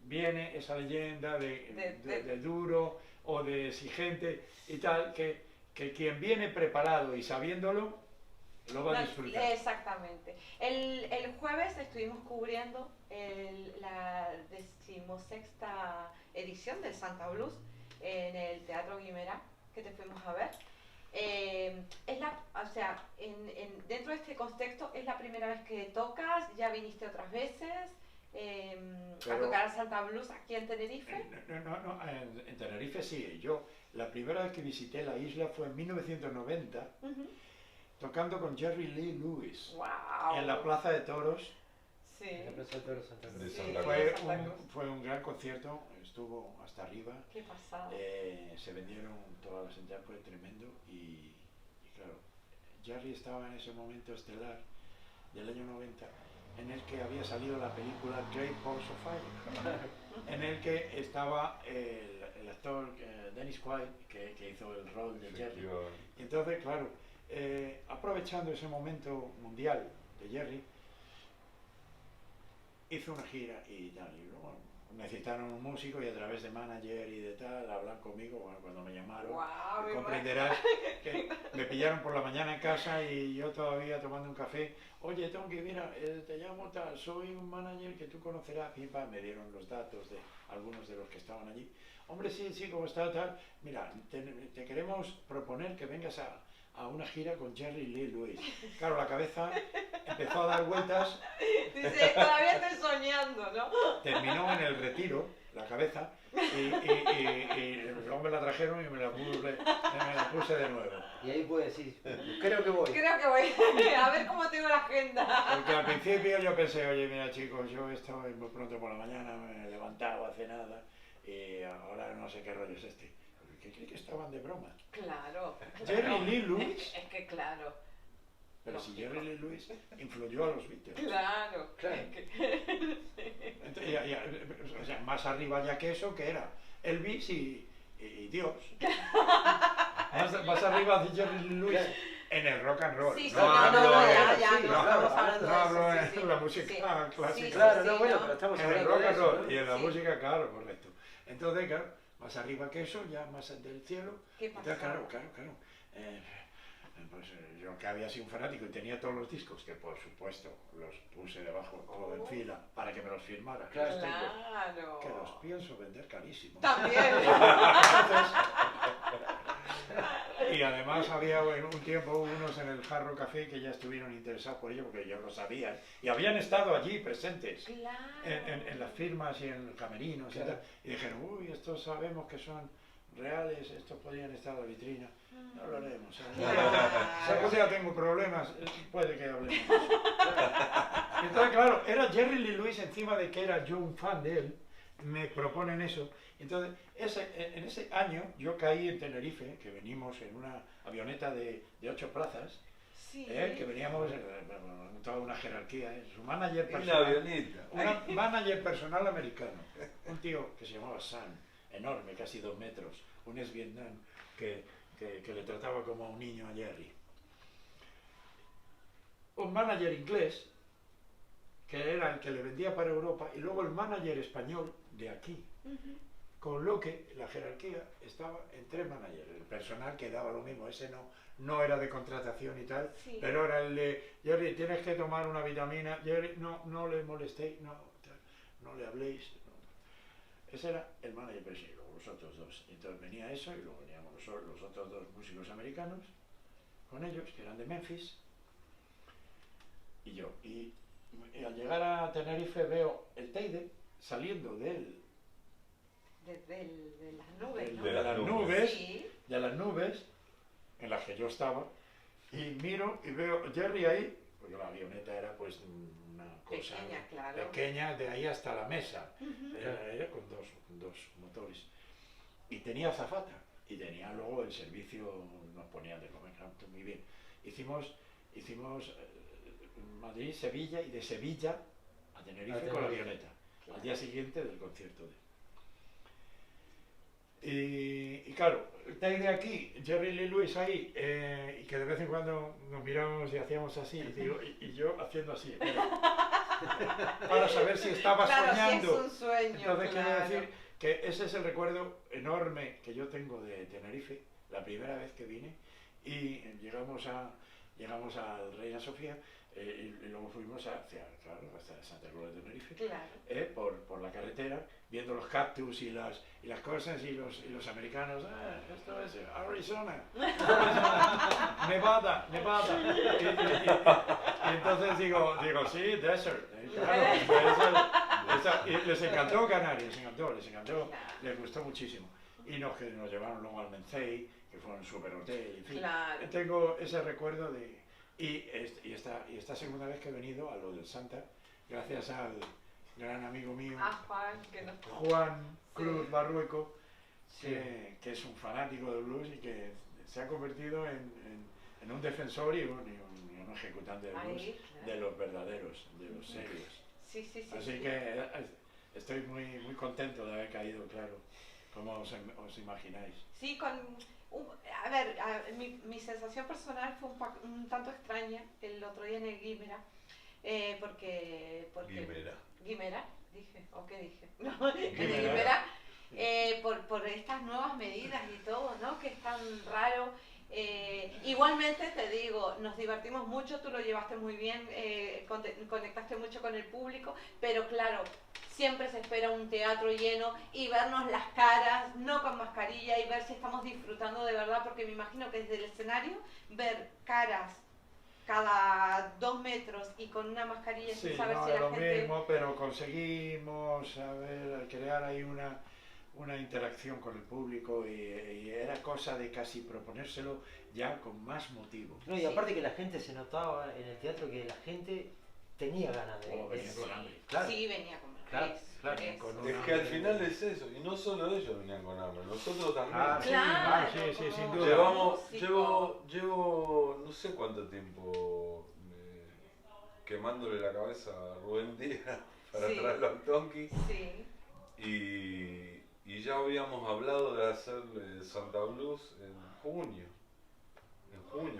viene esa leyenda de duro o de exigente y tal, que quien viene preparado y sabiéndolo, lo va a disfrutar.
Exactamente. El jueves estuvimos cubriendo la 16ª edición del Santa Blues en el Teatro Guimerá, que te fuimos a ver. Dentro de este contexto, ¿es la primera vez que tocas? ¿Ya viniste otras veces a tocar al Santa Blues aquí en Tenerife?
No, en Tenerife sí. Yo la primera vez que visité la isla fue en 1990.
Uh-huh.
tocando con Jerry Lee Lewis
¡Wow!
en la Plaza de Toros.
Sí.
La Plaza de Toros Santa Cruz.
De
Sí.
Santa
Fue
Santa
un,
Cruz.
fue un gran concierto, estuvo hasta arriba.
Qué pasada.
Se vendieron todas las entradas, fue tremendo y claro, Jerry estaba en ese momento estelar del año 90 en el que había salido la película Great Balls of Fire, en el que estaba el actor Dennis Quaid que hizo el rol de Jerry.
Efectivamente.
Y entonces, claro, aprovechando ese momento mundial de Jerry, hizo una gira y tal, y luego necesitaron un músico y a través de manager y de tal, hablan conmigo, bueno, cuando me llamaron,
¡Wow! me
comprenderás que me pillaron por la mañana en casa y yo todavía tomando un café, oye Tonki, mira, te llamo tal, soy un manager que tú conocerás, pim, pam, me dieron los datos de algunos de los que estaban allí, hombre, sí, ¿cómo está tal? Mira, te queremos proponer que vengas a una gira con Jerry Lee Lewis. Claro, la cabeza empezó a dar vueltas.
Dice, todavía estoy soñando, ¿no?
Terminó en el retiro, la cabeza, y luego me la trajeron y me la puse de nuevo.
Y ahí puedes decir, creo que voy.
Creo que voy a ver cómo tengo la agenda.
Porque al principio yo pensé, oye, mira chicos, yo estoy muy pronto por la mañana, me he levantado hace nada, y ahora no sé qué rollo es este. ¿Qué creí que estaban de broma?
Claro.
Jerry Lee Lewis,
Es que claro.
pero si Jerry Lee Lewis influyó a los Beatles.
Claro.
Claro.
Es que-
Entonces, o sea, más arriba ya que eso, que era Elvis y Dios. Más arriba de Jerry Lee Lewis en el rock and roll.
Sí, sí,
no hablo
ya,
en-
ya,
sí,
no
no,
estamos
no,
hablando
no
de
hablo
eso.
en
sí,
la
sí.
música
Sí,
clásica.
sí,
Claro,
sí,
no, bueno,
¿no?
pero estamos
En el
hablando
rock
de
and
eso,
roll
¿no?
y en la
Sí.
música, claro, correcto. Entonces, claro, más arriba que eso, ya más del cielo.
¿Qué
Entonces,
pasó?
claro. Pues yo que había sido un fanático y tenía todos los discos, que por supuesto los puse debajo, todo en fila, para que me los firmara. que
Claro.
los tengo,
Claro.
que los pienso vender carísimo.
También.
Y además había un tiempo unos en el Jarro Café que ya estuvieron interesados por ello, porque ellos lo sabían, y habían estado allí presentes.
Claro.
En las firmas y en los camerinos
Claro.
y tal, y dijeron, uy, estos sabemos que son reales, estos podrían estar en la vitrina, no lo haremos. Si algún día tengo problemas, puede que hablemos de eso. Y entonces, claro, era Jerry Lee Lewis, encima de que era yo un fan de él, me proponen eso. Entonces, en ese año yo caí en Tenerife, que venimos en una avioneta de 8 plazas,
Sí.
que veníamos en toda una jerarquía, su manager
Una
personal.
avioneta.
Un manager personal americano, un tío que se llamaba Sam, enorme, casi 2 metros, un ex Vietnam que le trataba como a un niño a Jerry. Un manager inglés, que era el que le vendía para Europa, y luego el manager español de aquí. Con lo que la jerarquía estaba en 3 managers. El personal que daba lo mismo, ese no era de contratación y tal,
Sí.
pero era el de, Jerry, tienes que tomar una vitamina, Jerry, no le molestéis, no le habléis. No. Ese era el manager personal, y luego los otros 2. Entonces venía eso y luego veníamos los otros 2 músicos americanos con ellos, que eran de Memphis, y yo. Y al llegar a Tenerife veo el Teide saliendo de
De las nubes, ¿no?
De las
nubes,
Sí.
de las nubes en las que yo estaba, y miro y veo a Jerry ahí, porque la avioneta era pues una cosa
Pequeña, claro.
pequeña, de ahí hasta la mesa, era con dos motores, y tenía azafata, y tenía luego el servicio, nos ponían de comer, claro, muy bien. Hicimos Madrid-Sevilla, y de Sevilla a Tenerife con la avioneta, al día siguiente del concierto de... Y claro, está de aquí, Jerry Lee Lewis ahí, y que de vez en cuando nos mirábamos y hacíamos así, y yo haciendo así, para saber si estaba
Claro,
soñando.
sí es un sueño.
Entonces quiero
claro.
decir que ese es el recuerdo enorme que yo tengo de Tenerife, la primera vez que vine, y llegamos al Reina Sofía, y luego fuimos hasta Santa Cruz de Tenerife,
Claro.
por la carretera, viendo los cactus y las cosas, y los americanos, esto es Arizona, Nevada. Y entonces digo, sí, desert, claro, y les encantó Canarias, les encantó, les gustó muchísimo. Y nos llevaron luego al Mencey, que fue un super hotel, en fin.
Claro.
Tengo ese recuerdo Y esta segunda vez que he venido a lo del Santa, gracias al gran amigo mío,
Juan, que nos...
Juan Cruz
Sí.
Barrueco,
Sí.
que es un fanático del blues y que se ha convertido en un defensor y un ejecutante del blues
Ahí, claro.
de los verdaderos, de los serios.
Sí, sí, sí.
Así
sí.
que estoy muy contento de haber caído, claro, como os imagináis.
Sí, mi sensación personal fue un tanto extraña el otro día en el Guimera, porque Guimera, dije, ¿o qué dije? No, en el
Guimera.
Guimera, por estas nuevas medidas y todo, ¿no? Que es tan raro. Igualmente te digo, nos divertimos mucho, tú lo llevaste muy bien, conectaste mucho con el público, pero claro, siempre se espera un teatro lleno y vernos las caras, no con mascarilla, y ver si estamos disfrutando de verdad, porque me imagino que desde el escenario ver caras cada 2 metros y con una mascarilla
Sí,
sin saber
no
si
es
la
lo
gente...
mismo, pero conseguimos crear ahí una interacción con el público y era cosa de casi proponérselo ya con más motivo.
No, y
Sí.
aparte que la gente se notaba en el teatro que la gente tenía ganas de...
Venía con hambre.
Claro.
Sí, venía con
Claro,
es,
claro,
es.
con
Es que al final es eso, y no solo ellos venían con hambre, nosotros también.
Ah, sí,
Claro,
sí, sin
como-
duda.
Llevo no sé cuánto tiempo quemándole la cabeza a Rubén Díaz para
Sí.
traerlo al Tonki
Sí,
y ya habíamos hablado de hacer Santa Blues en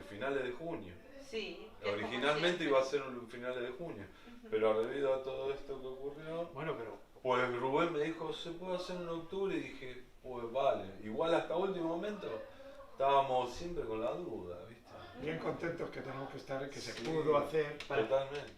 finales de junio.
sí. que es como
Originalmente
siempre.
iba a ser en finales de junio, pero debido a todo esto que ocurrió,
Bueno, pero
pues Rubén me dijo, ¿se puede hacer en octubre? Y dije, pues vale. Igual hasta último momento estábamos siempre con la duda, ¿viste?
bien contentos que tenemos que estar, que se
Sí.
pudo hacer.
Totalmente.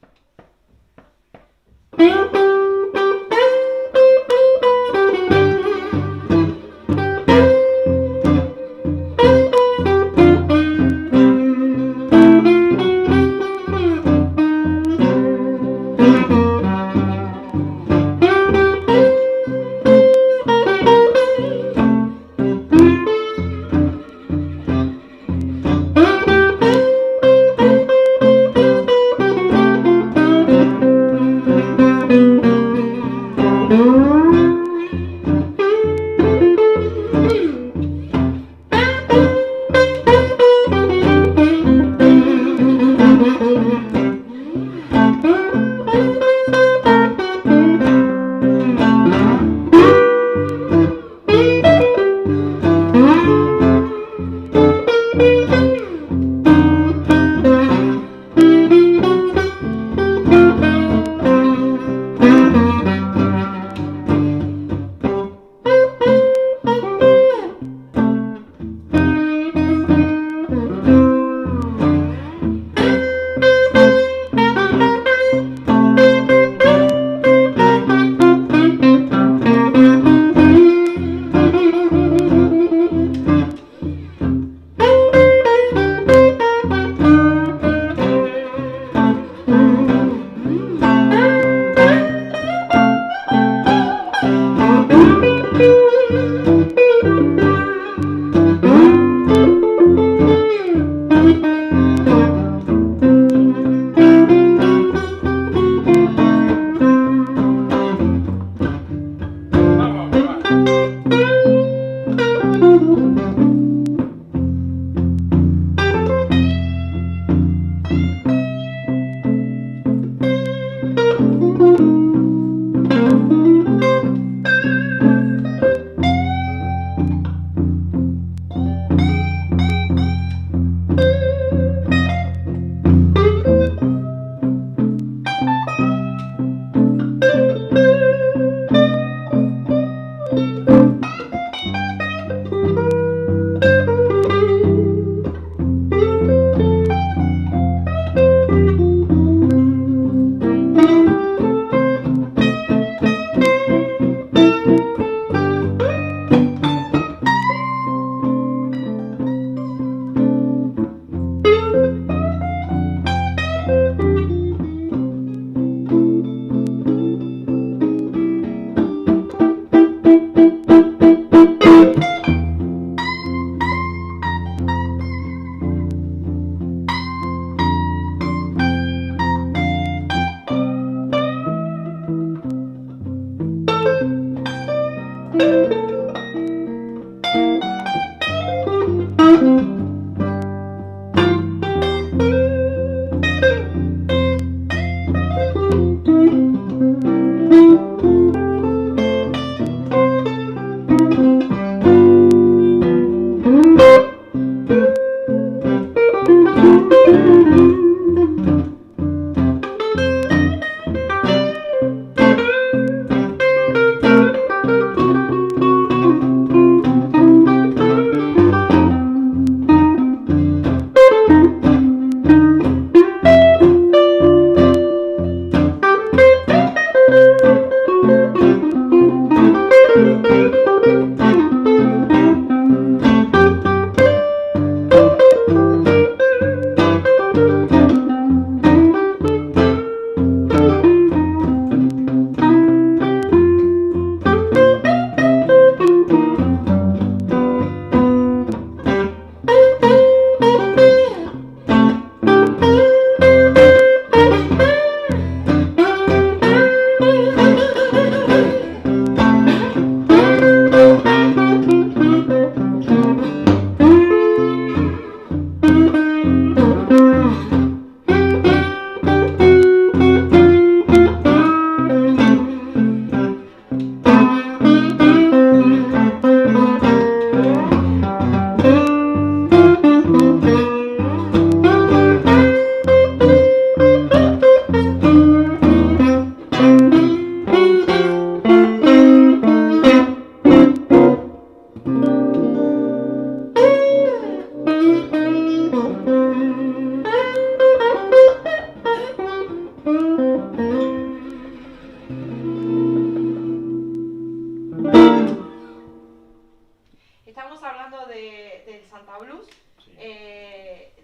Estamos hablando del Santa Blues,
Sí.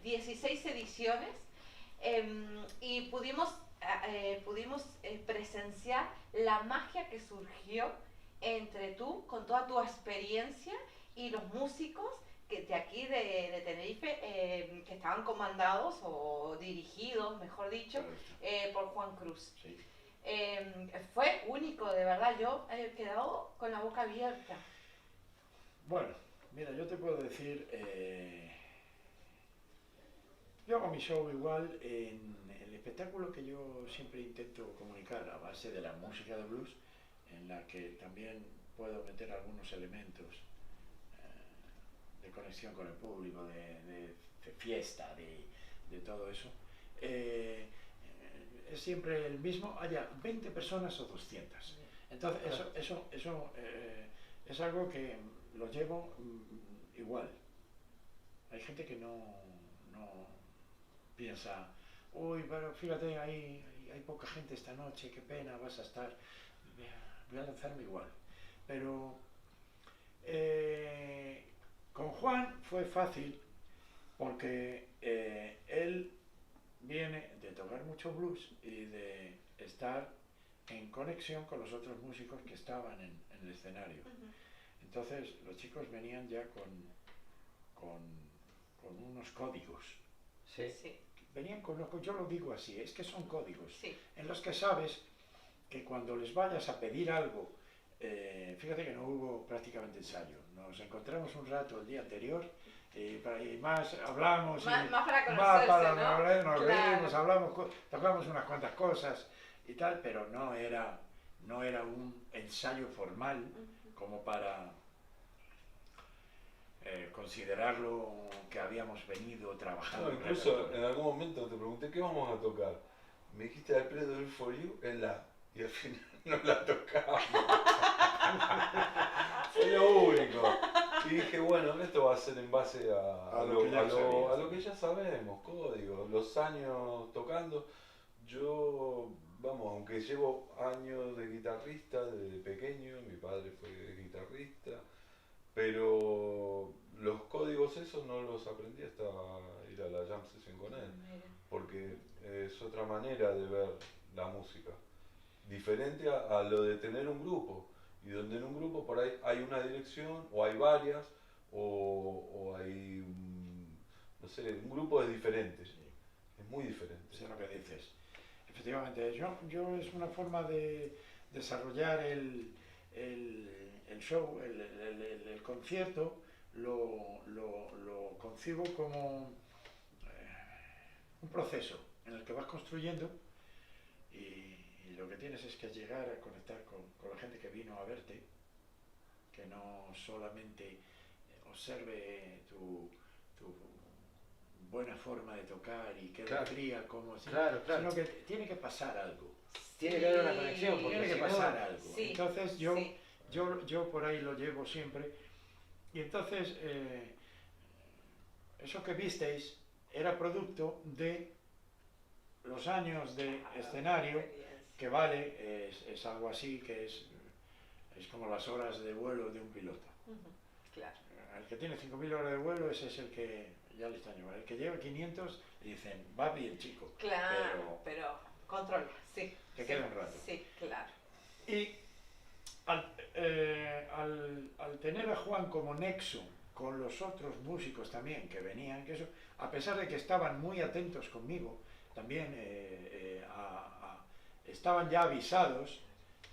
16 ediciones, y pudimos presenciar la magia que surgió entre tú, con toda tu experiencia, y los músicos de aquí de Tenerife, que estaban comandados o dirigidos, mejor dicho, por Juan Cruz.
Sí.
Fue único, de verdad, yo he quedado con la boca abierta.
Bueno, mira, yo te puedo decir, yo hago mi show igual en el espectáculo que yo siempre intento comunicar a base de la música de blues, en la que también puedo meter algunos elementos de conexión con el público, de fiesta, de todo eso. Es siempre el mismo, haya 20 personas o 200. Entonces, eso es algo que lo llevo igual. Hay gente que no piensa, uy, pero fíjate, hay poca gente esta noche, qué pena, vas a estar. Voy a lanzarme igual. Pero con Juan fue fácil porque él viene de tocar mucho blues y de estar en conexión con los otros músicos que estaban en el escenario. Entonces los chicos venían ya con unos códigos.
Sí.
Sí,
Venían con yo lo digo así, es que son códigos
sí.
en los que sabes que cuando les vayas a pedir algo, fíjate que no hubo prácticamente ensayo. Nos encontramos un rato el día anterior y más hablamos,
Más para
más
conocerse,
para
¿no?
nos
Claro.
reímos, hablamos, tocamos unas cuantas cosas y tal, pero no era un ensayo formal como para considerarlo que habíamos venido trabajando.
No, incluso en algún momento te pregunté qué vamos a tocar. Me dijiste I Play the Bill for You en la. Y al final no la tocamos. Fue lo único. Y dije, bueno, esto va a ser en base a lo que ya sabemos, códigos, los años tocando. Yo, vamos, aunque llevo años de guitarrista desde pequeño, mi padre fue guitarrista, pero los códigos esos no los aprendí hasta ir a la jam session con él, porque es otra manera de ver la música, diferente a lo de tener un grupo, y donde en un grupo por ahí hay una dirección, o hay varias, o hay, no sé, un grupo es diferente, es muy diferente.
Sé lo que dices. Efectivamente, yo es una forma de desarrollar el show, el concierto, lo concibo como un proceso en el que vas construyendo y tienes es que llegar a conectar con la gente que vino a verte, que no solamente observe tu buena forma de tocar y qué
Claro.
alegría, cómo así,
Claro, claro.
sino que tiene que pasar algo.
Tiene que haber una conexión, porque
Tiene que
si no-
pasar algo.
Sí,
Entonces
sí.
yo por ahí lo llevo siempre. Y entonces eso que visteis era producto de los años de escenario, que vale, es algo así, que es como las horas de vuelo de un piloto.
Ujú, claro.
El que tiene 5.000 horas de vuelo, ese es el que ya le están llevando. El que lleva 500, le dicen, va bien chico,
Claro, pero controla, sí.
te
sí,
queda un rato.
Sí, claro.
Y al tener a Juan como nexo con los otros músicos también que venían, que eso, a pesar de que estaban muy atentos conmigo, también estaban ya avisados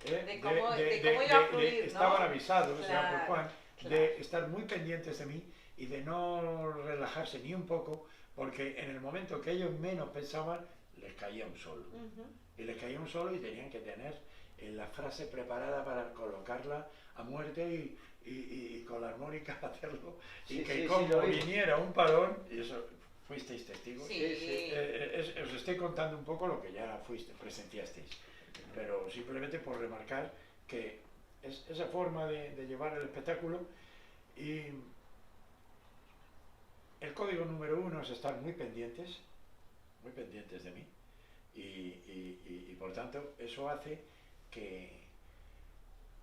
De cómo iba a fluir, ¿no?
estaban avisados ya por
Claro,
Juan
claro.
de estar muy pendientes de mí y de no relajarse ni un poco, porque en el momento que ellos menos pensaban les caía un solo.
Ujú.
Y les caía un solo y tenían que tener la frase preparada para colocarla a muerte y con la armónica hacerlo. Y
Sí,
que
sí,
como
sí, lo vi.
viniera un parón, y eso fuisteis testigos,
Sí.
os estoy contando un poco lo que ya presenciasteis. Pero simplemente por remarcar que es esa forma de llevar el espectáculo. Y el código número 1 es estar muy pendientes de mí. Y por tanto eso hace que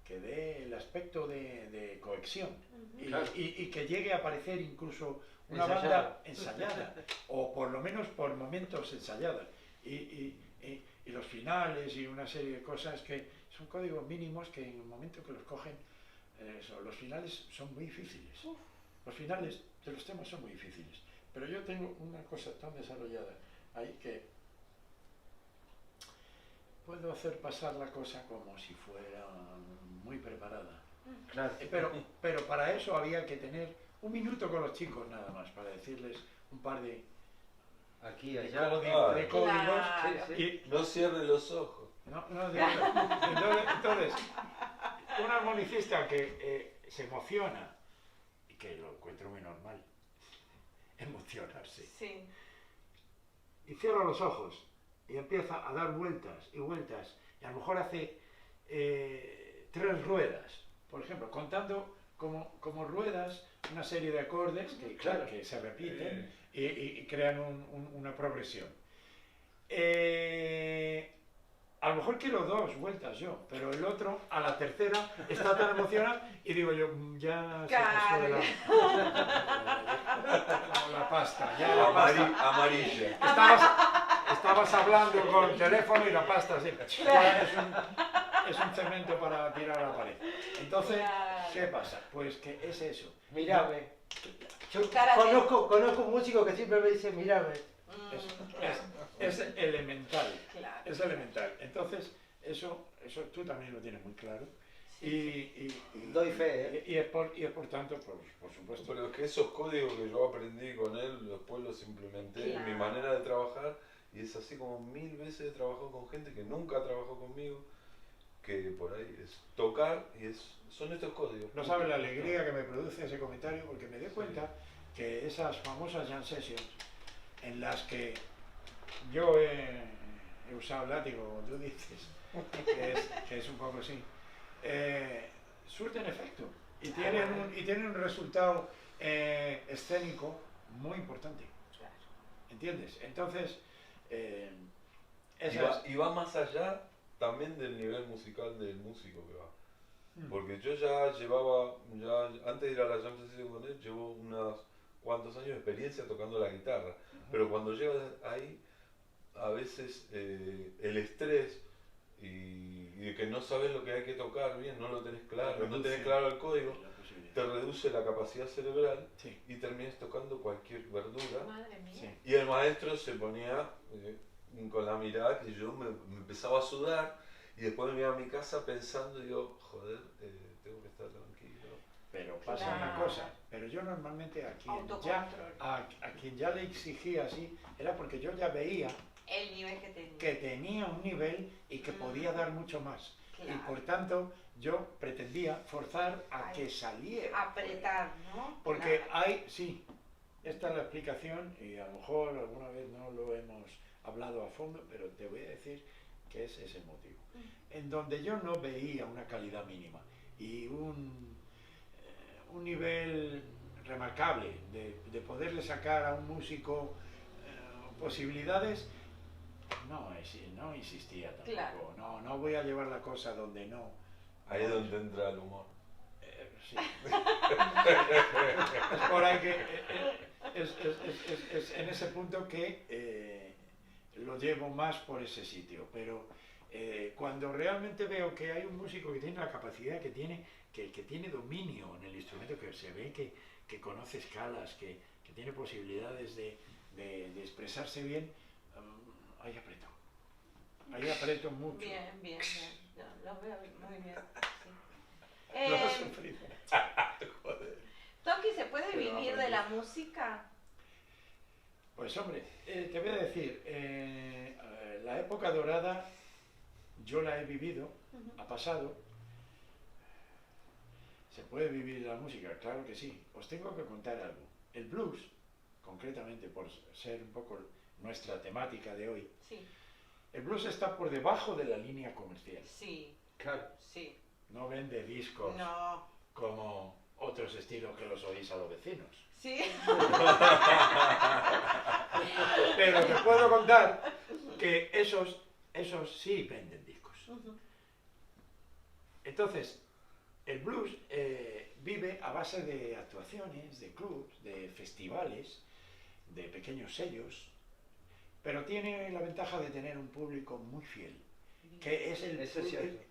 dé el aspecto de cohesión
Ujú.
Claro.
y que llegue a aparecer incluso una
Ensayada.
banda ensayada o por lo menos por momentos ensayada y los finales y una serie de cosas que son códigos mínimos que en el momento que los cogen los finales son muy difíciles. Los finales de los temas son muy difíciles, pero yo tengo una cosa tan desarrollada ahí que puedo hacer pasar la cosa como si fuera muy preparada.
Claro.
Pero para eso había que tener un minuto con los chicos nada más, para decirles un par de
Aquí, allá.
de códigos.
Claro.
Y,
No cierre los ojos.
entonces, un armonicista que se emociona, y que lo encuentro muy normal, emocionarse,
Sí.
y cierra los ojos y empieza a dar vueltas y vueltas, y a lo mejor hace 3 ruedas, por ejemplo, contando como ruedas una serie de acordes que,
Claro.
que se repiten y crean una progresión. A lo mejor quiero 2 vueltas yo, pero el otro a la tercera está tan emocionado y digo yo, ya se pasó la pasta, ya la pasta.
Amarilla.
Estabas hablando con el teléfono y la pasta así, ya es un cemento para tirar a la pared. Entonces,
Claro.
¿qué pasa? Pues que es eso.
Mírame. Yo
Cara de-
conozco un músico que siempre me dice, mírame.
Es elemental.
Claro.
Es elemental. Entonces, eso tú también lo tienes muy claro. Y
Doy fe, ¿eh?
y es por tanto, por supuesto.
Pero es que esos códigos que yo aprendí con él, después los implementé en mi
Claro.
manera de trabajar, y es así como 1000 veces he trabajado con gente que nunca trabajó conmigo, que por ahí es tocar y son estos códigos.
No sabes la alegría que me produce ese comentario, porque me doy cuenta que esas famosas jam sessions en las que yo he usado el látigo, como tú dices, que es un poco así, surten efecto y tienen un resultado escénico muy importante.
Claro.
¿Entiendes? Entonces,
Y va más allá también del nivel musical del músico que va.
Mm.
Porque yo ya llevaba, antes de ir a la jam session con él, llevo unos cuantos años de experiencia tocando la guitarra. Pero cuando llegas ahí, a veces el estrés y de que no sabes lo que hay que tocar bien, no lo tenés claro, no tenés claro el código, te reduce la capacidad cerebral
Sí.
y terminas tocando cualquier verdura.
Madre mía.
Sí.
Y el maestro se ponía con la mirada que yo me empezaba a sudar y después me iba a mi casa pensando, digo, joder, tengo que estar tranquilo.
Pero pasa
Claro.
una cosa, pero yo normalmente a quien
Autocontrol.
ya le exigía así, era porque yo ya veía
El nivel que tenía.
que tenía un nivel y que podía dar mucho más.
Claro.
Y por tanto, yo pretendía forzar a
Ay,
que saliera.
Apretar, ¿no?
Porque
Claro.
hay, sí, esta es la explicación y a lo mejor alguna vez no lo hemos hablado a fondo, pero te voy a decir que es ese motivo. En donde yo no veía una calidad mínima y un nivel remarcable de poderle sacar a un músico posibilidades, no insistía tampoco.
Claro.
No voy a llevar la cosa donde no.
Ahí es donde entra el humor.
Sí. Es por ahí que es en ese punto que lo llevo más por ese sitio, pero cuando realmente veo que hay un músico que tiene la capacidad, que tiene dominio en el instrumento, que se ve que conoce escalas, que tiene posibilidades de expresarse bien, ahí aprieto mucho.
Bien. Lo veo muy bien. Sí.
Lo he sufrido.
Joder.
Toki, ¿se puede
Pero
vivir de la música?
Pues hombre, te voy a decir, la época dorada yo la he vivido, ha pasado. ¿Se puede vivir de la música? Claro que sí. Os tengo que contar algo. El blues, concretamente por ser un poco nuestra temática de hoy,
Sí.
el blues está por debajo de la línea comercial.
Sí.
Claro.
Sí.
No vende discos
No.
como otros estilos que los oís a los vecinos.
Sí.
Pero te puedo contar que esos sí venden discos. Entonces, el blues vive a base de actuaciones, de clubs, de festivales, de pequeños sellos, pero tiene la ventaja de tener un público muy fiel, que es el,
Eso es cierto.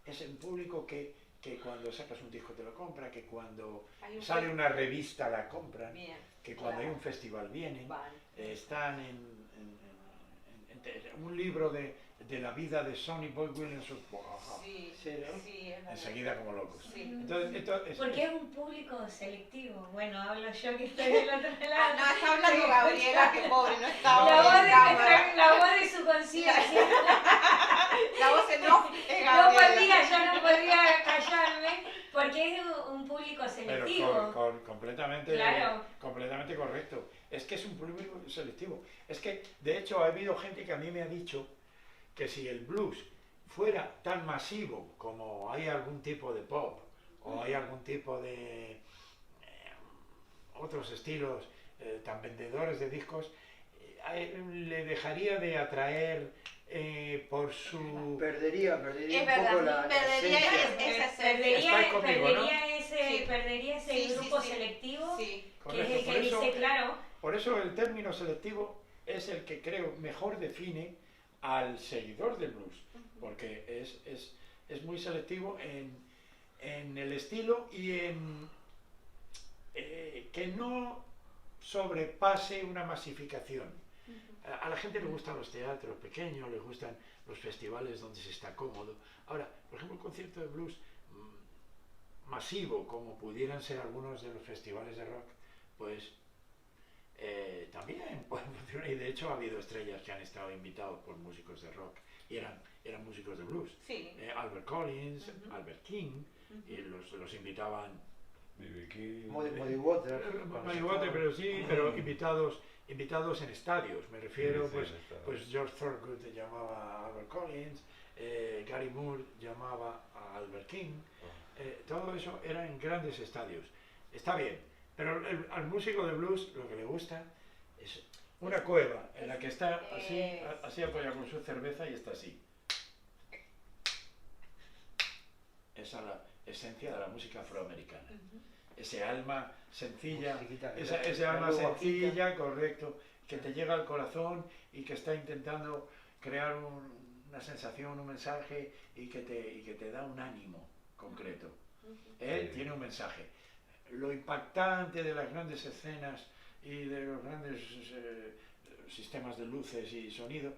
es el público que cuando sacas un disco te lo compra, que cuando
Hay un
sale una revista la compran,
Bien.
que cuando
claro.
hay un festival vienen,
Vale.
están en un libro de la vida de Sonny Boy Williams.
Sí,
Sí, ¿no?
sí, es verdad.
Enseguida como locos.
Sí.
Entonces,
Porque es un público selectivo. Bueno, hablo yo que estoy del otro
Ah,
lado.
no, está hablando
Sí,
Gabriela, que pobre, no está
La
hoy
voz,
en cámara.
la voz de su conciencia.
La voz en off es
No
Gabriela.
yo no podía callarme porque es un público
pero
selectivo.
completamente,
Claro.
completamente correcto. Es que es un público selectivo. Es que, de hecho, ha habido gente que a mí me ha dicho que si el blues fuera tan masivo como hay algún tipo de pop o hay algún tipo de otros estilos tan vendedores de discos, le dejaría de atraer por su...
Perdería
Es
un
verdad,
poco la
perdería
esencia.
Estáis conmigo, ¿no?
Sí.
Perdería ese
Sí, sí,
grupo
sí.
selectivo
Sí.
que es
Correcto,
el
por
que
eso-
dice, claro,
Por eso el término selectivo es el que creo mejor define al seguidor del blues, porque es muy selectivo en el estilo y en que no sobrepase una masificación. A la gente le gustan los teatros pequeños, les gustan los festivales donde se está cómodo. Ahora, por ejemplo, un concierto de blues masivo, como pudieran ser algunos de los festivales de rock, pues también pueden funcionar. Y de hecho ha habido estrellas que han estado invitados por músicos de rock y eran músicos de blues.
Sí.
Albert Collins, Albert King, y los invitaban
B.B. King.
Muddy Waters.
Muddy Waters, pero sí, pero invitados en estadios. Me refiero,
Sí,
pues,
en estadios.
pues George Thorogood llamaba a Albert Collins, Gary Moore llamaba a Albert King. Todo eso era en grandes estadios. Está bien, pero al músico de blues lo que le gusta es una cueva en la que está así apoyado con su cerveza y está así. Esa es la esencia de la música afroamericana. Ese alma sencilla,
Musiquita,
ese alma
algo guapita.
sencilla, correcto, que te llega al corazón y que está intentando crear una sensación, un mensaje y que te da un ánimo concreto. Él
Sí.
tiene un mensaje. Lo impactante de las grandes escenas y de los grandes sistemas de luces y sonido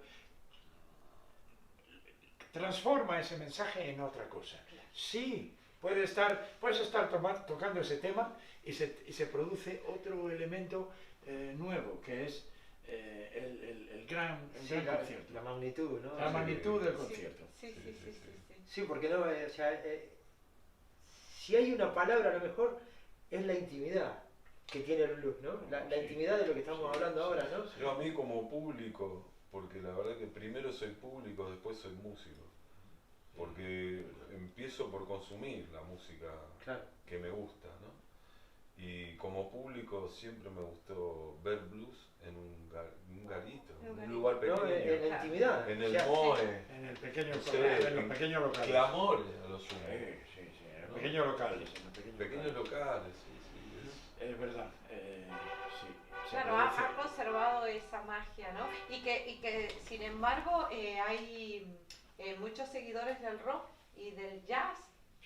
transforma ese mensaje en otra cosa. Sí, puedes estar tocando ese tema y se produce otro elemento nuevo, que es el gran
Sí,
concierto.
la magnitud, ¿no?
La magnitud del
Sí,
concierto.
sí, sí, sí, sí, sí.
Sí, porque no, o sea, si hay una palabra a lo mejor es la intimidad que tiene el blues, ¿no? La
Sí.
intimidad de lo que estamos
Sí,
hablando
sí,
ahora,
sí,
¿no?
sí.
Yo a mí como público, porque la verdad que primero soy público, después soy músico. Porque empiezo por consumir la música
Claro.
que me gusta, ¿no? Y como público siempre me gustó ver blues en un garito,
Un
en un
garito.
lugar
No,
pequeño,
en la intimidad.
en
O
el
sea,
MOE,
En el pequeño,
no sé,
en los pequeños locales.
clamores a lo sumo.
Sí, sí, en los
¿No?
pequeños locales. En los
Pequeños locales, sí, sí.
Es verdad, sí. se
Claro,
produce.
ha conservado esa magia, ¿no? Y que sin embargo, hay muchos seguidores del rock y del jazz,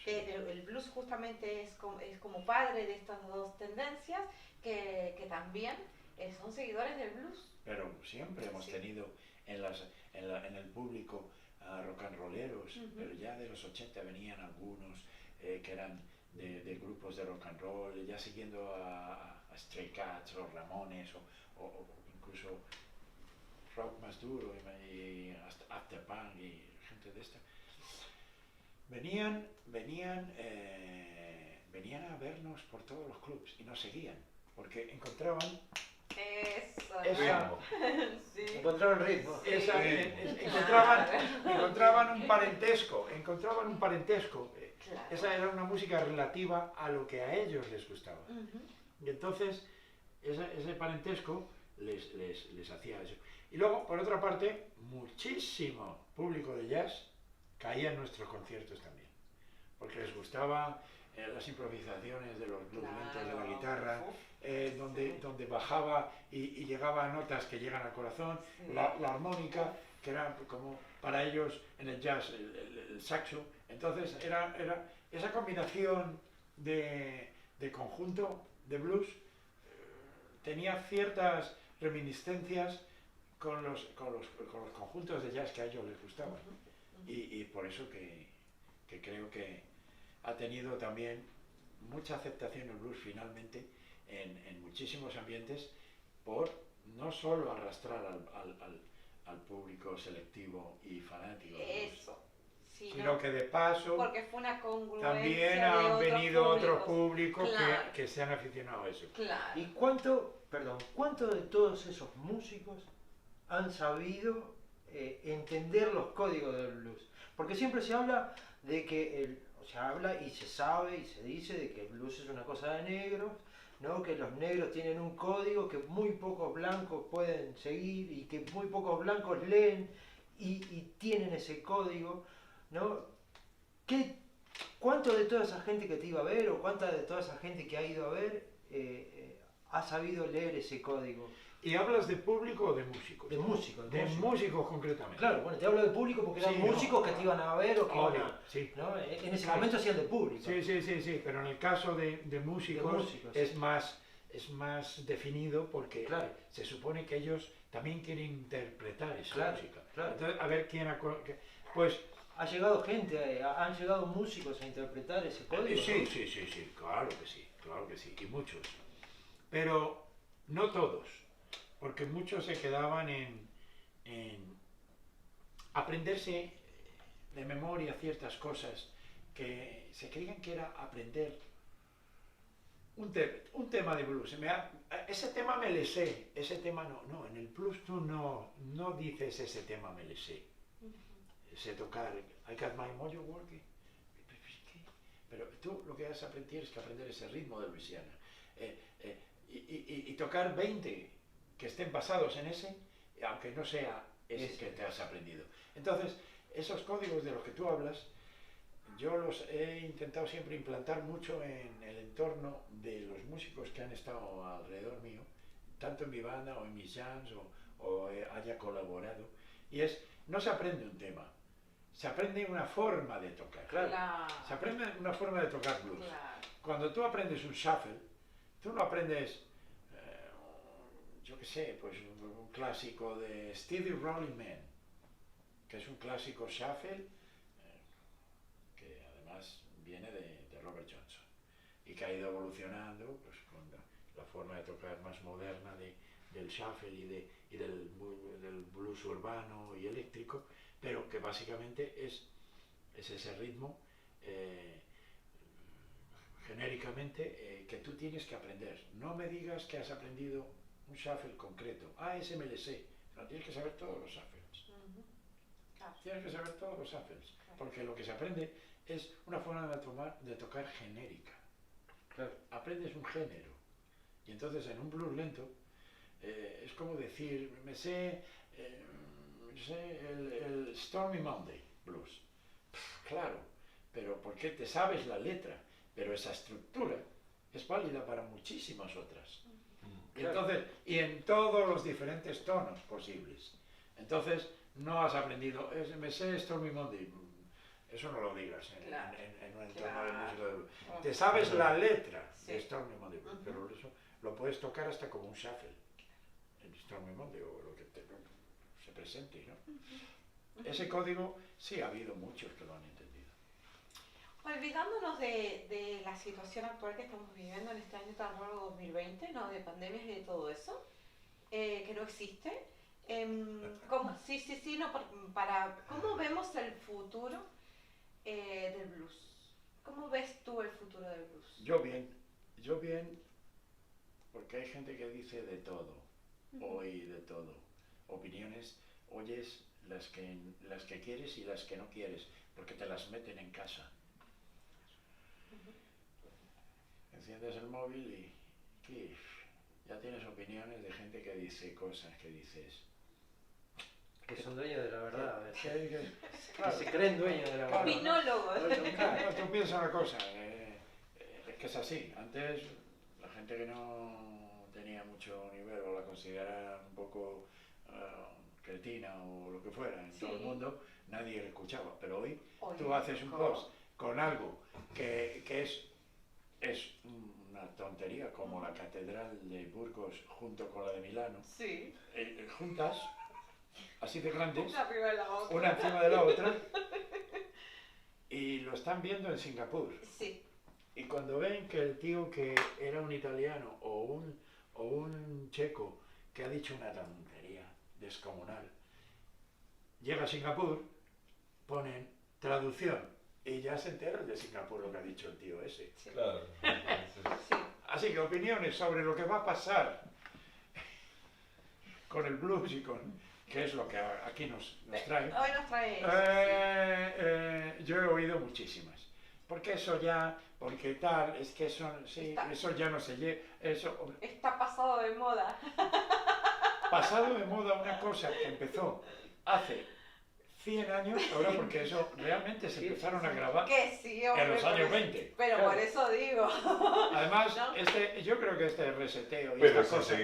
que el blues justamente es como padre de estas dos tendencias, que también son seguidores del blues.
Pero siempre hemos
Sí.
tenido en el público rock and rolleros, pero ya de los 80 venían algunos que eran de grupos de rock and roll, ya siguiendo a Stray Cats, los Ramones o incluso rock más duro y hasta Afterpunk y gente de esta. Venían a vernos por todos los clubs y nos seguían, porque encontraban
Eso,
esa,
¿no? Sí.
Encontraron ritmo.
encontraban un parentesco,
Claro.
Esa era una música relativa a lo que a ellos les gustaba.
Ujú.
Y entonces ese parentesco les hacía eso. Y luego, por otra parte, muchísimo público de jazz caía en nuestros conciertos también, porque les gustaban las improvisaciones de los blues lentos de la guitarra, donde bajaba y llegaba a notas que llegan al corazón,
Sí.
la armónica, que era como para ellos en el jazz el saxo. Entonces era esa combinación de conjunto de blues tenía ciertas reminiscencias con los conjuntos de jazz que a ellos les gustaban. Y por eso que creo que ha tenido también mucha aceptación el blues finalmente en muchísimos ambientes, por no solo arrastrar al público selectivo y fanático del blues,
Eso. Sí,
sino
¿no?
que de paso
Porque fue una congruencia
también
de
han
otros
venido otros
públicos.
públicos
Claro.
que se han aficionado a eso.
Claro.
¿Y cuánto de todos esos músicos han sabido entender los códigos del blues? Porque siempre se habla de que se habla y se sabe y se dice de que el blues es una cosa de negros, ¿no? Que los negros tienen un código que muy pocos blancos pueden seguir y que muy pocos blancos leen y tienen ese código, ¿no? ¿Cuánto de toda esa gente que te iba a ver o cuánta de toda esa gente que ha ido a ver ha sabido leer ese código?
¿Y hablas de público o de músicos?
De músicos.
De músicos concretamente.
Claro, bueno, te hablo de público porque eran
Sí,
músicos
no,
que te iban a ver o que iban
obvio,
a...
sí.
¿no? En ese
Claro.
momento hacían de público.
Sí, pero en el caso de músicos,
músicos.
es más definido porque
Claro.
se supone que ellos también quieren interpretar esa
Claro,
música.
claro.
Entonces, a ver quién pues
Ha llegado gente, han llegado músicos a interpretar ese código.
sí,
¿no?
sí, claro que sí, y muchos. Pero no todos, porque muchos se quedaban en aprenderse de memoria ciertas cosas que se creían que era aprender un tema de blues. Ese tema me le sé, ese tema no, en el blues tú no dices ese tema me le sé. Sé tocar I Got My Mojo Working, pero tú lo que tienes que aprender es el ritmo de Luisiana y tocar 20 que estén basados en ese, aunque no sea ese que te has aprendido. Entonces, esos códigos de los que tú hablas, yo los he intentado siempre implantar mucho en el entorno de los músicos que han estado alrededor mío, tanto en mi banda o en mis jams o haya colaborado, y no se aprende un tema, se aprende una forma de tocar.
Claro.
Se aprende una forma de tocar blues.
Claro.
Cuando tú aprendes un shuffle, tú no aprendes, yo qué sé, pues un clásico de Steady Rolling Man, que es un clásico shuffle que además viene de Robert Johnson y que ha ido evolucionando pues, con la forma de tocar más moderna del shuffle y del blues urbano y eléctrico, pero que básicamente es ese ritmo genéricamente que tú tienes que aprender. No me digas que has aprendido un shuffle concreto. Ese me le sé. No, tienes que saber todos los shuffles.
Claro.
Tienes que saber todos los shuffles. Porque lo que se aprende es una forma de tocar genérica.
Claro.
Aprendes un género. Y entonces en un blues lento es como decir, me sé el Stormy Monday blues. Claro, pero porque te sabes la letra, pero esa estructura es válida para muchísimas otras. Y entonces, y en todos los diferentes tonos posibles. Entonces, no has aprendido, me sé Stormy Monday, eso no lo digas en un entorno de música de blues. Te sabes la letra de Stormy Monday, pero eso lo puedes tocar hasta como un shuffle, en Stormy Monday o lo que se presente, ¿no? Ese código sí ha habido muchos que lo han entendido.
Olvidándonos de la situación actual que estamos viviendo en este año tan raro 2020, ¿no? De pandemias y de todo eso, que no existe. ¿Cómo vemos el futuro del blues? ¿Cómo ves tú el futuro del blues?
Yo bien, porque hay gente que dice de todo, hoy de todo. Opiniones, oyes las que quieres y las que no quieres, porque te las meten en casa. Enciendes el móvil y ya tienes opiniones de gente que dice cosas que dices.
Que son dueños de la verdad.
Que
se creen dueños de la verdad.
Opinólogos.
Claro, tú piensas una cosa, es que es así. Antes la gente que no tenía mucho nivel o la consideraba un poco cretina o lo que fuera en todo el mundo, nadie le escuchaba. Pero hoy tú haces un post con algo que es una tontería, como la Catedral de Burgos junto con la de Milano, juntas, así de grandes, una encima de la otra, y lo están viendo en Singapur.
Sí.
Y cuando ven que el tío que era un italiano o un checo que ha dicho una tontería descomunal, llega a Singapur, ponen traducción, y ya se enteran de Singapur lo que ha dicho el tío ese.
Sí.
Claro.
Así que opiniones sobre lo que va a pasar con el blues y con qué es lo que aquí nos trae.
Hoy nos trae
Yo he oído muchísimas. Porque eso ya, porque tal, es que eso, sí, eso ya no se lleva.
Está pasado de moda.
Pasado de moda una cosa que empezó hace 100 años, ahora porque eso realmente se empezaron a grabar
Que sí, hombre,
en los años 20.
Pero
Claro.
por eso digo.
Además,
¿No?
yo creo que este reseteo y
Pero
esta cosa...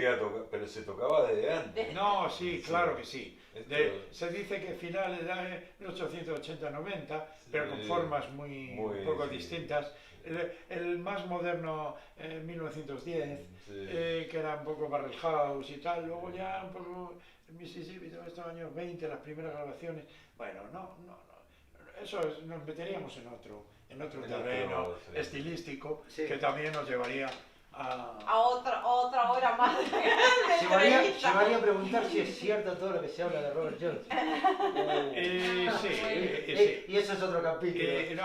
pero se tocaba desde antes.
No, sí, claro que sí.
Esto-
Se dice que finales de 1880-90, pero con formas muy poco distintas. El más moderno, 1910, que era un poco Barrel House y tal, luego ya un poco Mississippi, todos estos años 20, las primeras grabaciones. Bueno, no, eso nos meteríamos en otro terreno estilístico que también nos llevaría
A otra hora más de
Llevaría a preguntar si es cierto todo lo que se habla de Robert Johnson.
Sí.
Y eso es otro capítulo.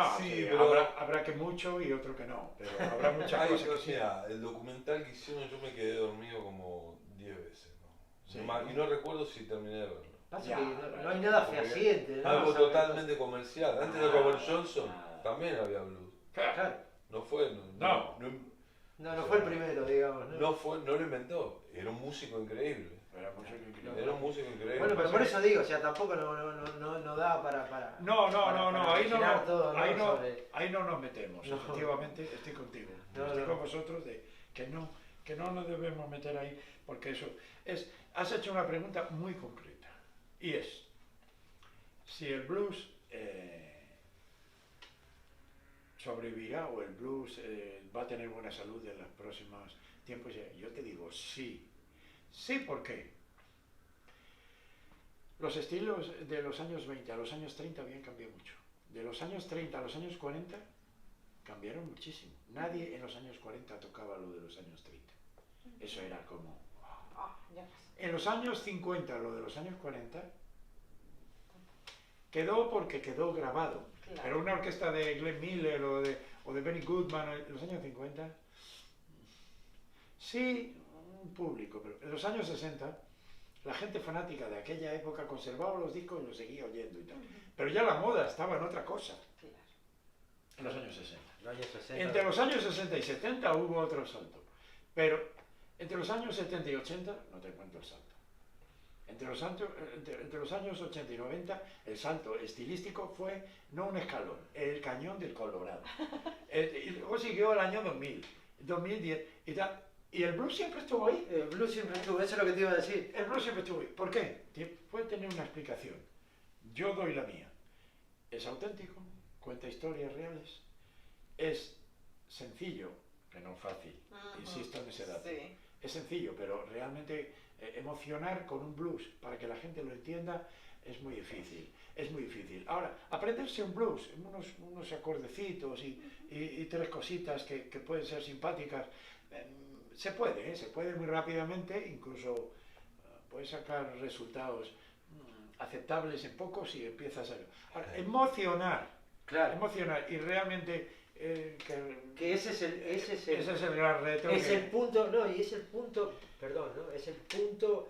Habrá que mucho y otro que no, pero habrá muchas
Ay,
cosas
o
que sí.
sea, el documental que hicieron yo me quedé dormido como 10 veces, ¿no?
Sí.
Y no recuerdo si terminé de verlo.
Pasa
Ya,
que no hay nada
Porque
fehaciente. ¿no?
Algo
O sea,
totalmente comercial. Antes de Robert Johnson también había blues.
Claro.
No fue.
No fue el primero, digamos.
No lo inventó. Era un músico increíble.
Era mucho que increíble.
Era un músico increíble.
Bueno, pero por eso digo, o sea, tampoco no da para
No, ahí
imaginar todo,
ahí no nos metemos,
No.
efectivamente, estoy contigo. Estoy con vosotros de que no nos debemos meter ahí, porque eso es... Has hecho una pregunta muy concreta, y es, si el blues sobrevivirá o el blues va a tener buena salud en los próximos tiempos, yo te digo sí. Sí, ¿por qué? Los estilos de los años 20 a los años 30 habían cambiado mucho. De los años 30 a los años 40 cambiaron muchísimo. Nadie en los años 40 tocaba lo de los años 30. Eso era como
ya pasó.
En los años 50, lo de los años 40, quedó porque quedó grabado.
Claro.
Pero una orquesta de Glenn Miller o de Benny Goodman en los años 50, sí, un público, pero en los años 60, la gente fanática de aquella época conservaba los discos y los seguía oyendo y tal. Pero ya la moda estaba en otra cosa,
Claro.
en los años 60.
Los años 60.
Entre los años 60 y 70 hubo otro salto, pero entre los años 70 y 80 no te cuento el salto. Entre los años 80 y 90 el salto estilístico fue no un escalón, el cañón del Colorado. Y luego siguió el año 2000, 2010 y tal. Y el blues siempre estuvo ahí.
El blues siempre estuvo, eso es lo que te iba a decir.
El blues siempre estuvo ahí. ¿Por qué? Puede tener una explicación. Yo doy la mía. Es auténtico, cuenta historias reales, es sencillo, que no fácil, insisto en ese dato.
Sí.
Es sencillo, pero realmente emocionar con un blues para que la gente lo entienda es muy difícil. Es muy difícil. Ahora, aprenderse un blues, unos acordecitos y tres cositas que pueden ser simpáticas, se puede muy rápidamente, incluso puedes sacar resultados aceptables en poco si empiezas a... Ahora,
Claro.
emocionar y realmente...
Que ese es
el gran reto.
Es el punto, no, y es el punto, perdón, ¿no? Es el punto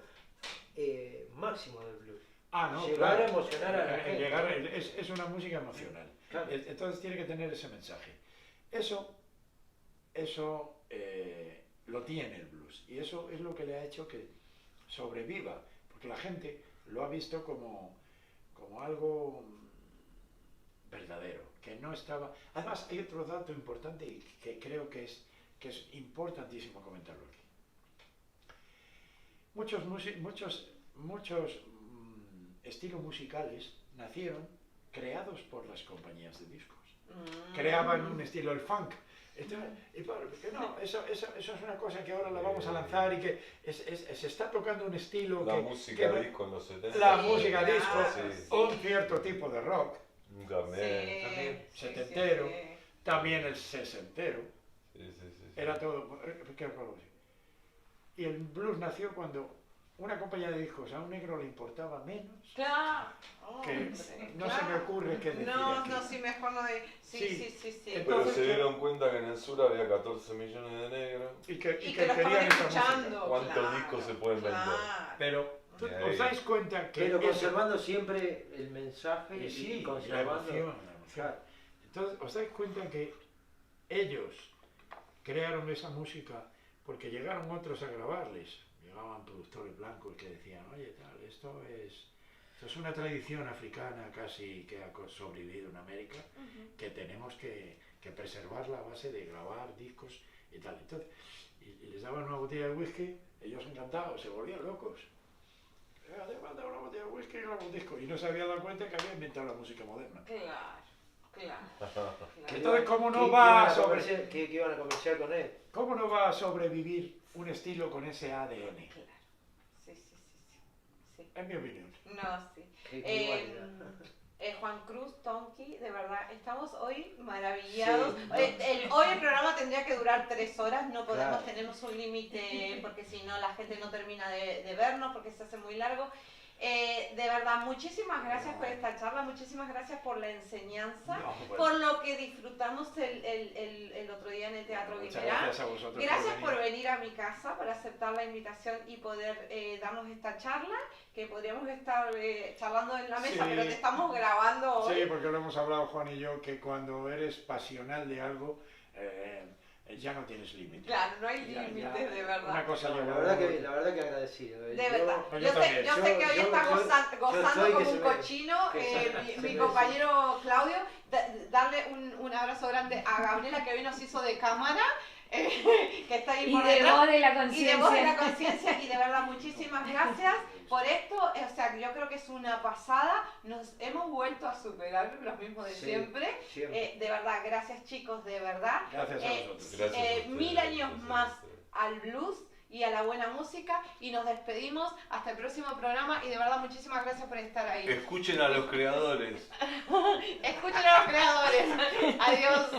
máximo del blues.
No,
llegar
claro.
a emocionar a la gente.
Es una música emocional.
Claro.
Entonces tiene que tener ese mensaje. Eso lo tiene el blues. Y eso es lo que le ha hecho que sobreviva. Porque la gente lo ha visto como algo verdadero. Que no estaba... Además, hay otro dato importante y que creo que es importantísimo comentarlo aquí. Muchos estilos musicales nacieron creados por las compañías de discos. Creaban un estilo, el funk. Eso es una cosa que ahora la vamos a lanzar y que se está tocando un estilo
La
que...
música disco en los 70.
La música
claro,
disco,
sí.
un cierto tipo de rock,
También.
setentero, también el sesentero,
Sí.
era todo... Y el blues nació cuando una compañía de discos a un negro le importaba menos,
Claro.
que
Hombre,
no se me ocurre qué decir
No,
aquí.
no, sí, mejor no de... Sí.
Pero
Entonces,
se dieron cuenta que en el sur había 14 millones de negros.
Y que
Y que lo
querían
estaban
esa música.
escuchando.
¿Cuántos
claro,
discos se pueden vender?
claro.
Pero
Y ahí-
os dais cuenta que...
Pero
eso-
conservando siempre el mensaje
y sí,
y
la
conservando...
emoción.
Claro.
Entonces, os dais cuenta que ellos crearon esa música porque llegaron otros a grabarles. Llegaban productores blancos que decían, oye, tal, esto es una tradición africana casi que ha sobrevivido en América, que tenemos que preservarla a base de grabar discos y tal. Entonces, y les daban una botella de whisky, ellos encantados, se volvían locos. Te mandan una botella de whisky y grabo un disco. Y no se había dado cuenta que había inventado la música moderna.
Claro.
Entonces, ¿cómo no
¿Qué
va
iban
a
a comerciar, qué iban a comerciar con él?
¿Cómo no va a sobrevivir un estilo con ese ADN?
Claro. Sí.
En mi opinión.
No, sí.
Qué igualdad.
Juan Cruz, Tonki, de verdad, estamos hoy maravillados.
Sí,
Hoy el programa tendría que durar 3 horas, no podemos,
Claro.
tenemos un límite porque si no la gente no termina de vernos porque se hace muy largo. De verdad, muchísimas gracias por esta charla, muchísimas gracias por la enseñanza,
No, bueno.
por lo que disfrutamos el otro día en el Teatro
Muchas
Guimerá.
gracias a vosotros.
Gracias por venir a mi casa, por aceptar la invitación y poder darnos esta charla, que podríamos estar charlando en la mesa,
Sí.
pero te estamos grabando hoy.
Sí, porque lo hemos hablado Juan y yo, que cuando eres pasional de algo, ya no tienes límites.
Claro, no hay
Ya,
límites, de verdad.
Una cosa
No,
lleva
la
a
verdad que agradecido.
De verdad.
Pues
Yo
yo también.
sé que hoy
Yo
está gozando
estoy
como
que
un
se me-
cochino.
que se
Mi
me-
compañero Claudio, darle un abrazo grande a Gabriela, que hoy nos hizo de cámara, que está ahí
Y
por
de
detrás.
voz de la
Y de voz de la
conciencia.
conciencia, y de verdad muchísimas gracias por esto. O sea, yo creo que es una pasada. Nos hemos vuelto a superar los mismos de
Sí,
siempre.
siempre.
De verdad, gracias chicos, de verdad.
Gracias a vosotros.
Gracias a ustedes,
1000 años
gracias a
más
ustedes.
al blues y a la buena música, y nos despedimos hasta el próximo programa, y de verdad muchísimas gracias por estar ahí.
Escuchen a los creadores.
Escuchen a los creadores. Adiós.